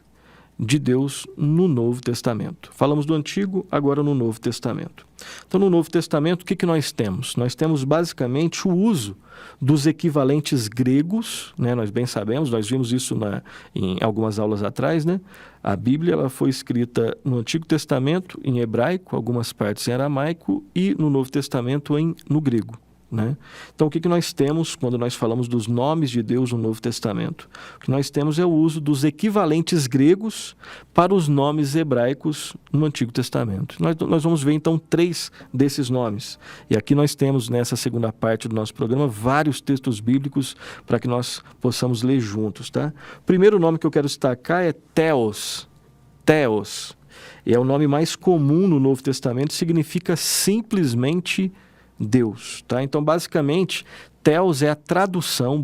de Deus no Novo Testamento. Falamos do Antigo, agora no Novo Testamento. Então, no Novo Testamento, o que nós temos? Nós temos basicamente o uso dos equivalentes gregos, né? Nós bem sabemos, nós vimos isso em algumas aulas atrás, né? A Bíblia ela foi escrita no Antigo Testamento em hebraico, algumas partes em aramaico e no Novo Testamento no grego. Né? Então, o que nós temos quando nós falamos dos nomes de Deus no Novo Testamento? O que nós temos é o uso dos equivalentes gregos para os nomes hebraicos no Antigo Testamento. Nós vamos ver, então, 3 desses nomes. E aqui nós temos, nessa segunda parte do nosso programa, vários textos bíblicos para que nós possamos ler juntos. Tá? O primeiro nome que eu quero destacar é Theos. Theos. É o nome mais comum no Novo Testamento, significa simplesmente Deus, tá? Então, basicamente, Theos é a tradução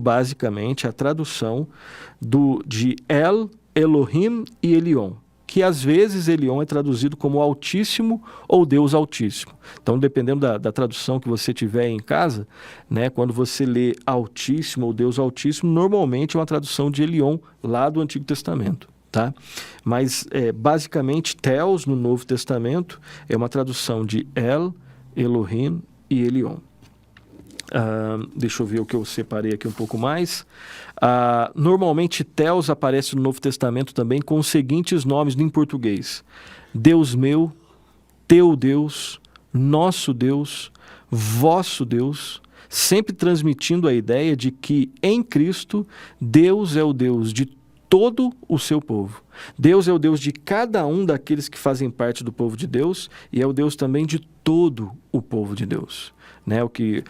de El, Elohim e Elion, que às vezes Elion é traduzido como Altíssimo ou Deus Altíssimo. Então, dependendo da tradução que você tiver em casa, né, quando você lê Altíssimo ou Deus Altíssimo, normalmente é uma tradução de Elion lá do Antigo Testamento. Tá? Mas, basicamente, Theos no Novo Testamento é uma tradução de El, Elohim e Elion. Deixa eu ver o que eu separei aqui um pouco mais. Normalmente, Theos aparece no Novo Testamento também com os seguintes nomes em português: Deus meu, teu Deus, nosso Deus, vosso Deus, sempre transmitindo a ideia de que em Cristo Deus é o Deus de todo o seu povo. Deus é o Deus de cada um daqueles que fazem parte do povo de Deus e é o Deus também de todo o povo de Deus. Né? O que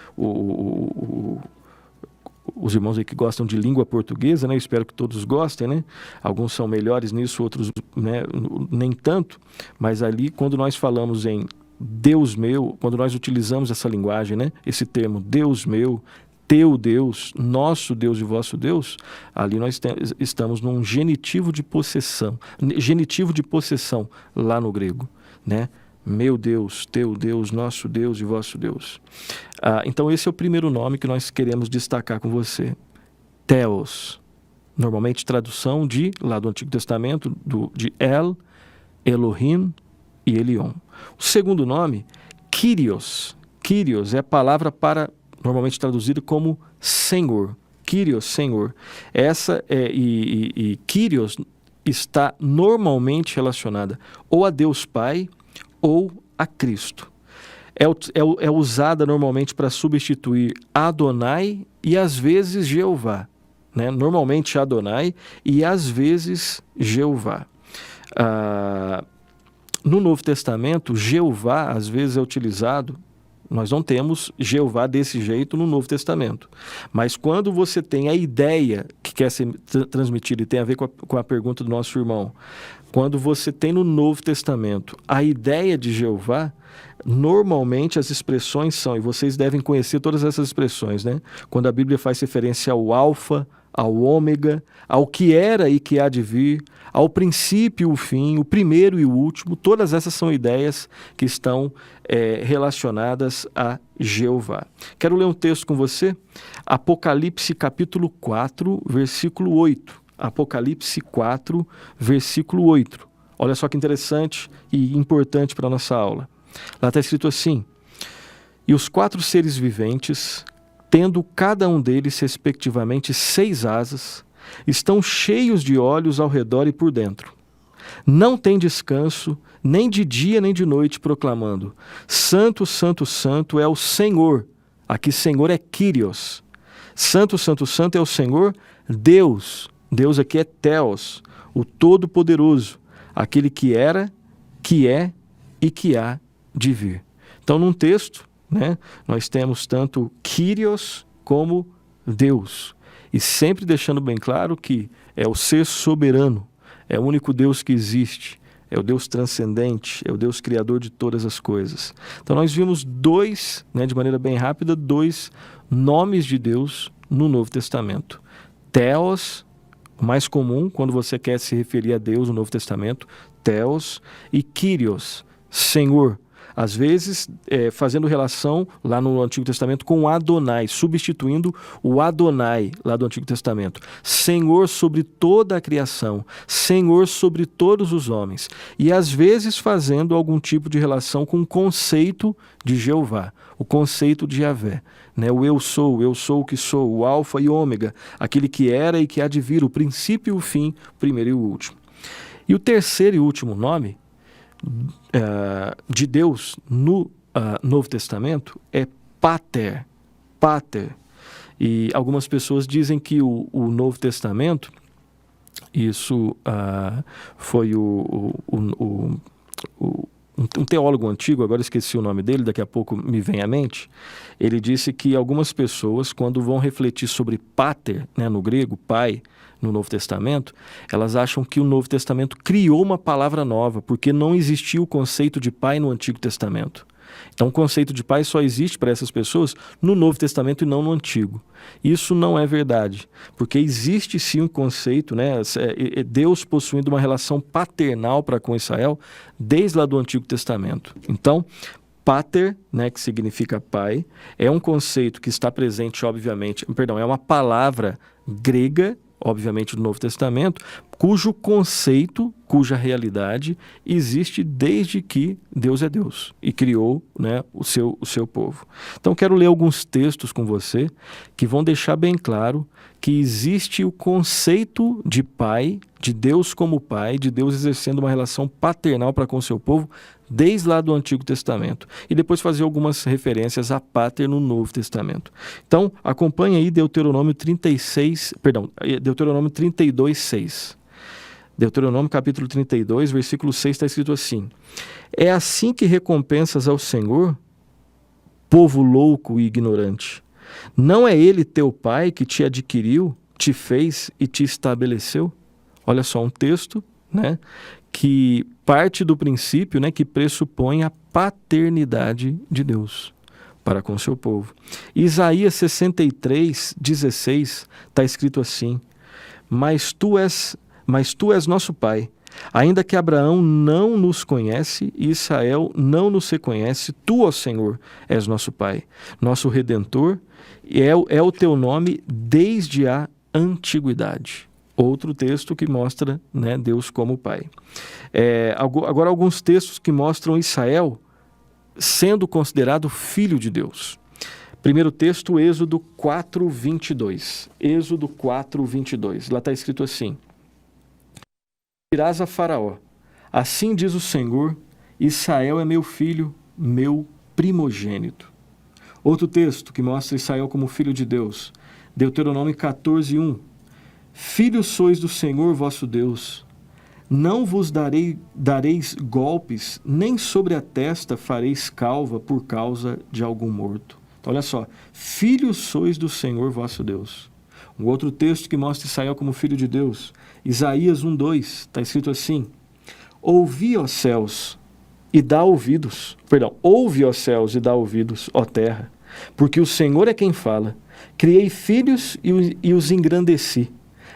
os irmãos aí que gostam de língua portuguesa, né? Eu espero que todos gostem, né? Alguns são melhores nisso, outros, né, nem tanto, mas ali quando nós falamos em Deus meu, quando nós utilizamos essa linguagem, né? Esse termo Deus meu, teu Deus, nosso Deus e vosso Deus, ali nós estamos num genitivo de possessão lá no grego, né? Meu Deus, teu Deus, nosso Deus e vosso Deus. Então esse é o primeiro nome que nós queremos destacar com você. Theos, normalmente tradução lá do Antigo Testamento, de El, Elohim e Elion. O segundo nome, Kyrios. Kyrios é a palavra normalmente traduzido como Senhor. Kyrios, Senhor. E Kyrios está normalmente relacionada ou a Deus Pai ou a Cristo. É usada normalmente para substituir Adonai e às vezes Jeová. Né? Normalmente Adonai e às vezes Jeová. No Novo Testamento, Jeová às vezes é utilizado. Nós não temos Jeová desse jeito no Novo Testamento. Mas quando você tem a ideia que quer ser transmitida, e tem a ver com a pergunta do nosso irmão, quando você tem no Novo Testamento a ideia de Jeová, normalmente as expressões são, e vocês devem conhecer todas essas expressões, né? Quando a Bíblia faz referência ao Alfa, ao ômega, ao que era e que há de vir, ao princípio e o fim, o primeiro e o último. Todas essas são ideias que estão relacionadas a Jeová. Quero ler um texto com você, Apocalipse capítulo 4, versículo 8. Apocalipse 4, versículo 8. Olha só que interessante e importante para a nossa aula. Lá está escrito assim: e os 4 seres viventes, tendo cada um deles respectivamente 6 asas, estão cheios de olhos ao redor e por dentro. Não tem descanso, nem de dia nem de noite, proclamando: Santo, Santo, Santo é o Senhor. Aqui Senhor é Kyrios. Santo, Santo, Santo é o Senhor Deus. Deus aqui é Theos, o Todo-Poderoso, aquele que era, que é e que há de vir. Então, num texto, né, nós temos tanto Kyrios como Deus. E sempre deixando bem claro que é o ser soberano, é o único Deus que existe, é o Deus transcendente, é o Deus criador de todas as coisas. Então nós vimos dois, de maneira bem rápida, 2 nomes de Deus no Novo Testamento. Theos, o mais comum quando você quer se referir a Deus no Novo Testamento, Theos, e Kyrios, Senhor. Às vezes, fazendo relação lá no Antigo Testamento com Adonai, substituindo o Adonai lá do Antigo Testamento. Senhor sobre toda a criação, Senhor sobre todos os homens. E às vezes fazendo algum tipo de relação com o conceito de Jeová, o conceito de Yahvé. O eu sou o que sou, o alfa e ômega, aquele que era e que há de vir, o princípio e o fim, o primeiro e o último. E o terceiro e último nome de Deus no Novo Testamento é Pater. Pater. E algumas pessoas dizem que o Novo Testamento, isso foi um teólogo antigo, agora esqueci o nome dele, daqui a pouco me vem à mente. Ele disse que algumas pessoas, quando vão refletir sobre Pater, no grego, pai, no Novo Testamento, elas acham que o Novo Testamento criou uma palavra nova, porque não existia o conceito de pai no Antigo Testamento. Então o conceito de pai só existe para essas pessoas no Novo Testamento e não no Antigo. Isso não é verdade, porque existe sim um conceito, Deus possuindo uma relação paternal para com Israel desde lá do Antigo Testamento. Então, Pater, que significa pai, é um conceito que está presente, é uma palavra grega, obviamente do Novo Testamento, cujo conceito, cuja realidade existe desde que Deus é Deus e criou o seu povo. Então quero ler alguns textos com você que vão deixar bem claro que existe o conceito de pai, de Deus como pai, de Deus exercendo uma relação paternal para com o seu povo desde lá do Antigo Testamento. E depois fazer algumas referências a Pater no Novo Testamento. Então, acompanhe aí Deuteronômio 32, 6. Deuteronômio capítulo 32, versículo 6 está escrito assim: é assim que recompensas ao Senhor, povo louco e ignorante. Não é Ele teu pai que te adquiriu, te fez e te estabeleceu? Olha só, um texto, que parte do princípio, que pressupõe a paternidade de Deus para com seu povo. Isaías 63, 16 está escrito assim: Mas tu és nosso pai, ainda que Abraão não nos conhece e Israel não nos reconhece, tu, ó Senhor, és nosso pai, nosso Redentor, e é o teu nome desde a antiguidade. Outro texto que mostra Deus como pai. Agora alguns textos que mostram Israel sendo considerado filho de Deus. Primeiro texto, Êxodo 4, 22. Êxodo 4, 22. Lá está escrito assim: dirás a Faraó, assim diz o Senhor, Israel é meu filho, meu primogênito. Outro texto que mostra Israel como filho de Deus, Deuteronômio 14, 1. Filhos sois do Senhor vosso Deus, não vos dareis golpes, nem sobre a testa fareis calva por causa de algum morto. Então, olha só, filhos sois do Senhor vosso Deus. Um outro texto que mostra Israel como filho de Deus, Isaías 1:2, está escrito assim: ouvi, ó céus, e dá ouvidos. Ouve, ó céus, e dá ouvidos, ó terra, porque o Senhor é quem fala, Criei filhos e os engrandeci,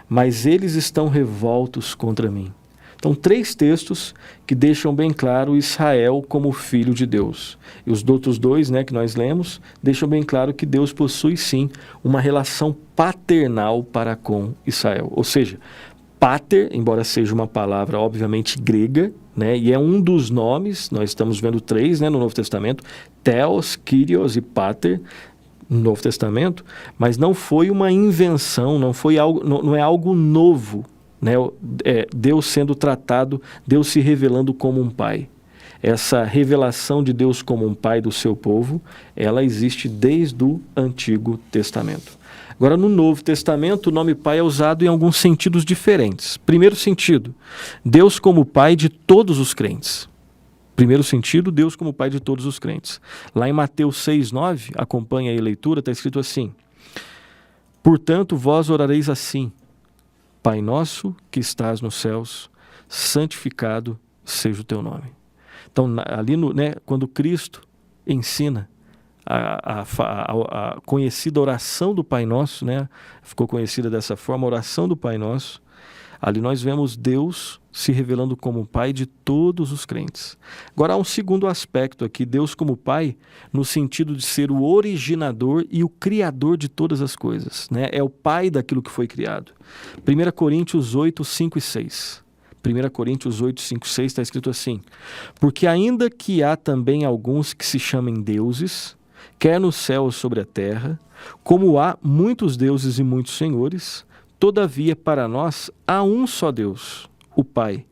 mas eles estão revoltos contra mim. Então, 3 textos que deixam bem claro Israel como filho de Deus. E os outros 2, né, que nós lemos, deixam bem claro que Deus possui sim uma relação paternal para com Israel. Ou seja, pater, embora seja uma palavra obviamente grega, né, e é um dos nomes, nós estamos vendo 3, né, no Novo Testamento, Theos, Kyrios e Pater, no Novo Testamento, mas não foi uma invenção, não é algo novo, né? Deus sendo tratado, Deus se revelando como um pai. Essa revelação de Deus como um pai do seu povo, ela existe desde o Antigo Testamento. Agora, no Novo Testamento, o nome pai é usado em alguns sentidos diferentes. Primeiro sentido, Deus como pai de todos os crentes. Primeiro sentido, Deus como pai de todos os crentes. Lá em Mateus 6:9, acompanha aí a leitura, está escrito assim: portanto, vós orareis assim: Pai nosso que estás nos céus, santificado seja o teu nome. Então, ali quando Cristo ensina a conhecida oração do Pai Nosso, né, ficou conhecida dessa forma, a oração do Pai Nosso, ali nós vemos Deus se revelando como Pai de todos os crentes. Agora há um segundo aspecto aqui, Deus como Pai, no sentido de ser o originador e o criador de todas as coisas, né? É o Pai daquilo que foi criado. 1 Coríntios 8, 5 e 6. 1 Coríntios 8, 5 e 6 está escrito assim: porque ainda que há também alguns que se chamem deuses, quer no céu ou sobre a terra, como há muitos deuses e muitos senhores, todavia para nós há um só Deus, o Pai,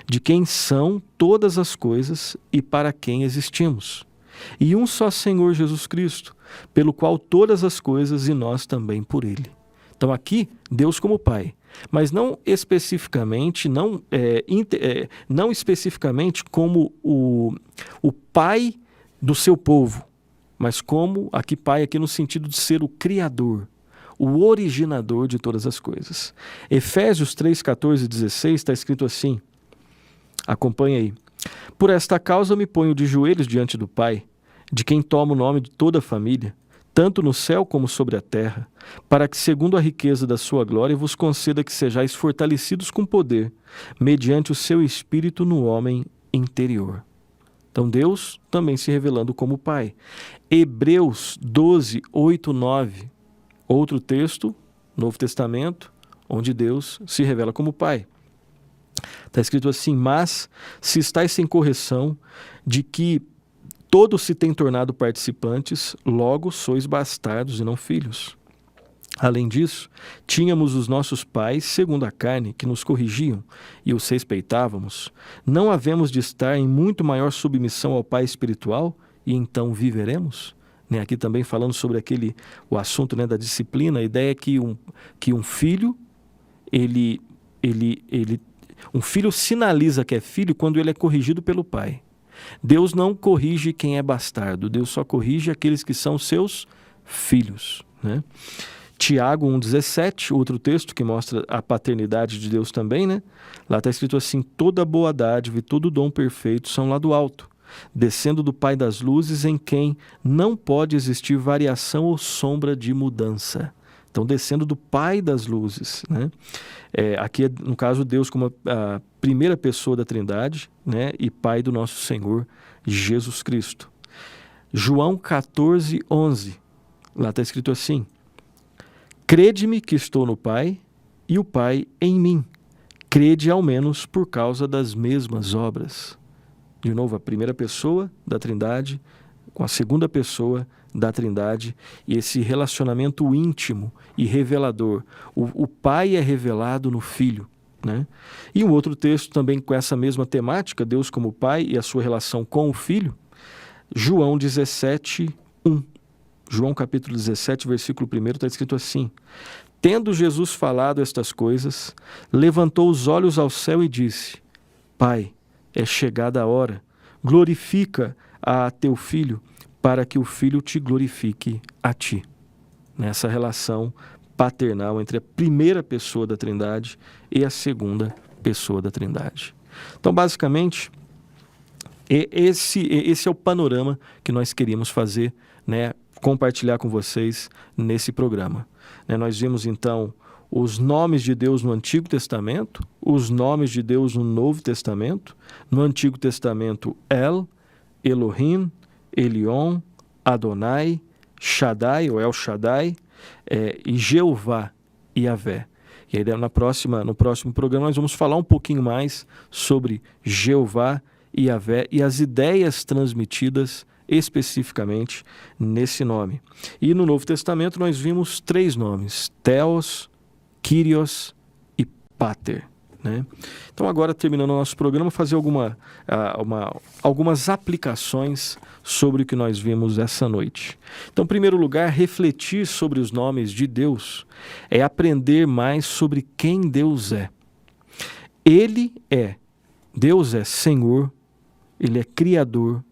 de quem são todas as coisas e para quem existimos. E um só Senhor Jesus Cristo, pelo qual todas as coisas e nós também por Ele. Então aqui, Deus como Pai, mas não especificamente, não especificamente como o Pai do seu povo, mas como aqui Pai aqui no sentido de ser o Criador, o originador de todas as coisas. Efésios 3, 14 e 16 está escrito assim, acompanha aí: por esta causa me ponho de joelhos diante do Pai, de quem toma o nome de toda a família, tanto no céu como sobre a terra, para que, segundo a riqueza da sua glória, vos conceda que sejais fortalecidos com poder, mediante o seu Espírito no homem interior. Então Deus também se revelando como Pai. Hebreus 12, 8, 9, outro texto, Novo Testamento, onde Deus se revela como Pai. Está escrito assim: mas se estáis sem correção, de que todos se têm tornado participantes, logo sois bastardos e não filhos. Além disso, tínhamos os nossos pais, segundo a carne, que nos corrigiam e os respeitávamos. Não havemos de estar em muito maior submissão ao Pai espiritual e então viveremos? Aqui também falando sobre o assunto, da disciplina, a ideia é que um filho, um filho sinaliza que é filho quando ele é corrigido pelo pai. Deus não corrige quem é bastardo, Deus só corrige aqueles que são seus filhos, né? Tiago 1,17, outro texto que mostra a paternidade de Deus também, né? Lá está escrito assim: toda boa dádiva e todo dom perfeito são lá do alto, descendo do Pai das luzes, em quem não pode existir variação ou sombra de mudança. Então, descendo do Pai das luzes, né? Aqui, no caso, Deus como a primeira pessoa da Trindade, né? E Pai do nosso Senhor Jesus Cristo. João 14, 11. Lá está escrito assim: crede-me que estou no Pai e o Pai em mim. Crede ao menos por causa das mesmas obras. De novo, a primeira pessoa da Trindade com a segunda pessoa da Trindade e esse relacionamento íntimo e revelador. O Pai é revelado no Filho, né? E um outro texto também com essa mesma temática, Deus como Pai e a sua relação com o Filho, João 17, 1. João capítulo 17, versículo 1, está escrito assim: tendo Jesus falado estas coisas, levantou os olhos ao céu e disse: Pai, é chegada a hora, glorifica a teu Filho, para que o Filho te glorifique a ti. Nessa relação paternal entre a primeira pessoa da Trindade e a segunda pessoa da Trindade. Então, basicamente, esse é o panorama que nós queríamos fazer, né, compartilhar com vocês nesse programa. Nós vimos então os nomes de Deus no Antigo Testamento, os nomes de Deus no Novo Testamento. No Antigo Testamento, El, Elohim, Elion, Adonai, Shaddai, ou El Shaddai, e Jeová e Yahvé. E aí no próximo programa nós vamos falar um pouquinho mais sobre Jeová e Yahvé e as ideias transmitidas especificamente nesse nome. E no Novo Testamento nós vimos 3 nomes: Theos, Kyrios e Pater. Então agora, terminando o nosso programa, fazer algumas aplicações sobre o que nós vimos essa noite. Então, em primeiro lugar, refletir sobre os nomes de Deus é aprender mais sobre quem Deus é. Deus é Senhor, Ele é Criador,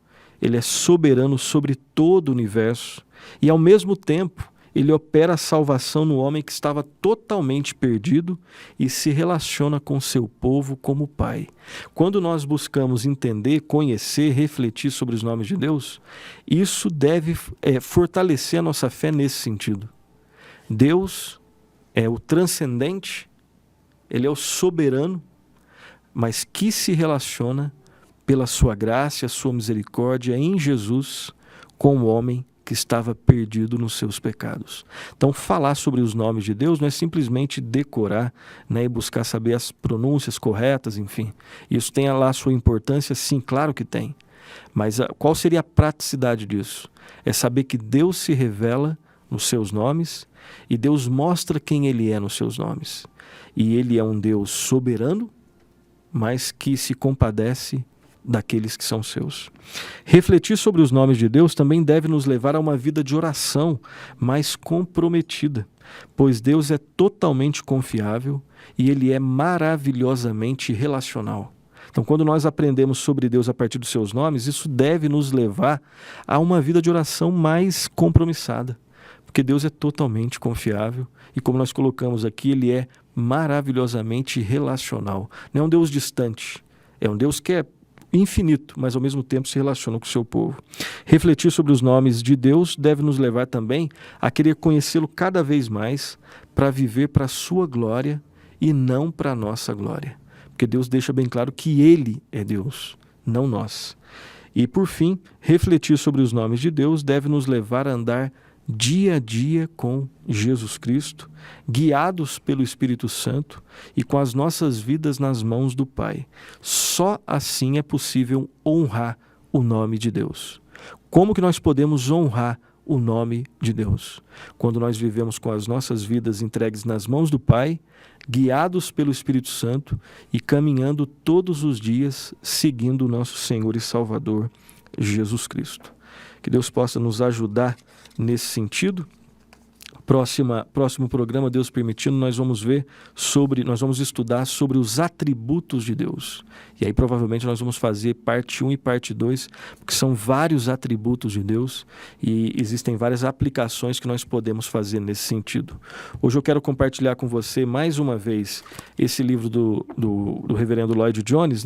Ele é soberano sobre todo o universo e, ao mesmo tempo, Ele opera a salvação no homem que estava totalmente perdido e se relaciona com seu povo como Pai. Quando nós buscamos entender, conhecer, refletir sobre os nomes de Deus, isso deve fortalecer a nossa fé nesse sentido. Deus é o transcendente, Ele é o soberano, mas que se relaciona pela sua graça e a sua misericórdia em Jesus com o homem que estava perdido nos seus pecados. Então, falar sobre os nomes de Deus não é simplesmente decorar, e buscar saber as pronúncias corretas, enfim. Isso tem lá a sua importância, sim, claro que tem. Mas qual seria a praticidade disso? É saber que Deus se revela nos seus nomes e Deus mostra quem Ele é nos seus nomes. E Ele é um Deus soberano, mas que se compadece daqueles que são seus. Refletir sobre os nomes de Deus também deve nos levar a uma vida de oração mais comprometida, pois Deus é totalmente confiável e Ele é maravilhosamente relacional. Então, quando nós aprendemos sobre Deus a partir dos seus nomes, isso deve nos levar a uma vida de oração mais compromissada, porque Deus é totalmente confiável e, como nós colocamos aqui, Ele é maravilhosamente relacional. Não é um Deus distante, é um Deus que é infinito, mas ao mesmo tempo se relaciona com o seu povo. Refletir sobre os nomes de Deus deve nos levar também a querer conhecê-lo cada vez mais para viver para a sua glória e não para a nossa glória. Porque Deus deixa bem claro que Ele é Deus, não nós. E por fim, refletir sobre os nomes de Deus deve nos levar a andar dia a dia com Jesus Cristo, guiados pelo Espírito Santo e com as nossas vidas nas mãos do Pai. Só assim é possível honrar o nome de Deus. Como que nós podemos honrar o nome de Deus? Quando nós vivemos com as nossas vidas entregues nas mãos do Pai, guiados pelo Espírito Santo e caminhando todos os dias seguindo o nosso Senhor e Salvador, Jesus Cristo. Que Deus possa nos ajudar nesse sentido. Próximo programa, Deus permitindo, nós vamos estudar sobre os atributos de Deus. E aí provavelmente nós vamos fazer parte 1 e parte 2, porque são vários atributos de Deus e existem várias aplicações que nós podemos fazer nesse sentido. Hoje eu quero compartilhar com você mais uma vez esse livro do reverendo Lloyd Jones,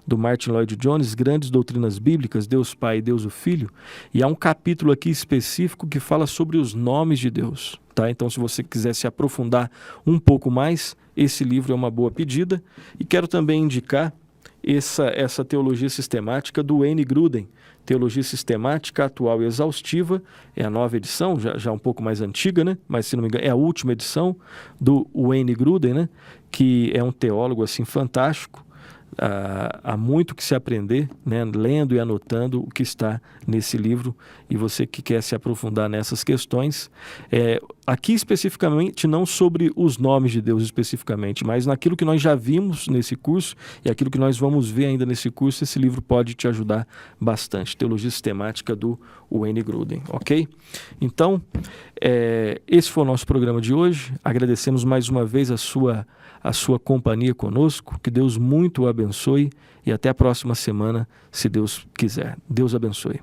do Martin Lloyd Jones, Grandes Doutrinas Bíblicas, Deus Pai e Deus o Filho, e há um capítulo aqui específico que fala sobre os nomes de Deus. Então, se você quiser se aprofundar um pouco mais, esse livro é uma boa pedida. E quero também indicar essa teologia sistemática do Wayne Grudem, Teologia Sistemática Atual e Exaustiva, é a nova edição, já um pouco mais antiga, mas se não me engano é a última edição do Wayne Grudem, que é um teólogo assim fantástico. Há muito que se aprender, lendo e anotando o que está nesse livro, e você que quer se aprofundar nessas questões, aqui especificamente não sobre os nomes de Deus especificamente, mas naquilo que nós já vimos nesse curso e aquilo que nós vamos ver ainda nesse curso, esse livro pode te ajudar bastante. Teologia Sistemática do Wayne Grudem, ok? Então, esse foi o nosso programa de hoje. Agradecemos mais uma vez a sua companhia conosco, que Deus muito o abençoe e até a próxima semana, se Deus quiser. Deus abençoe.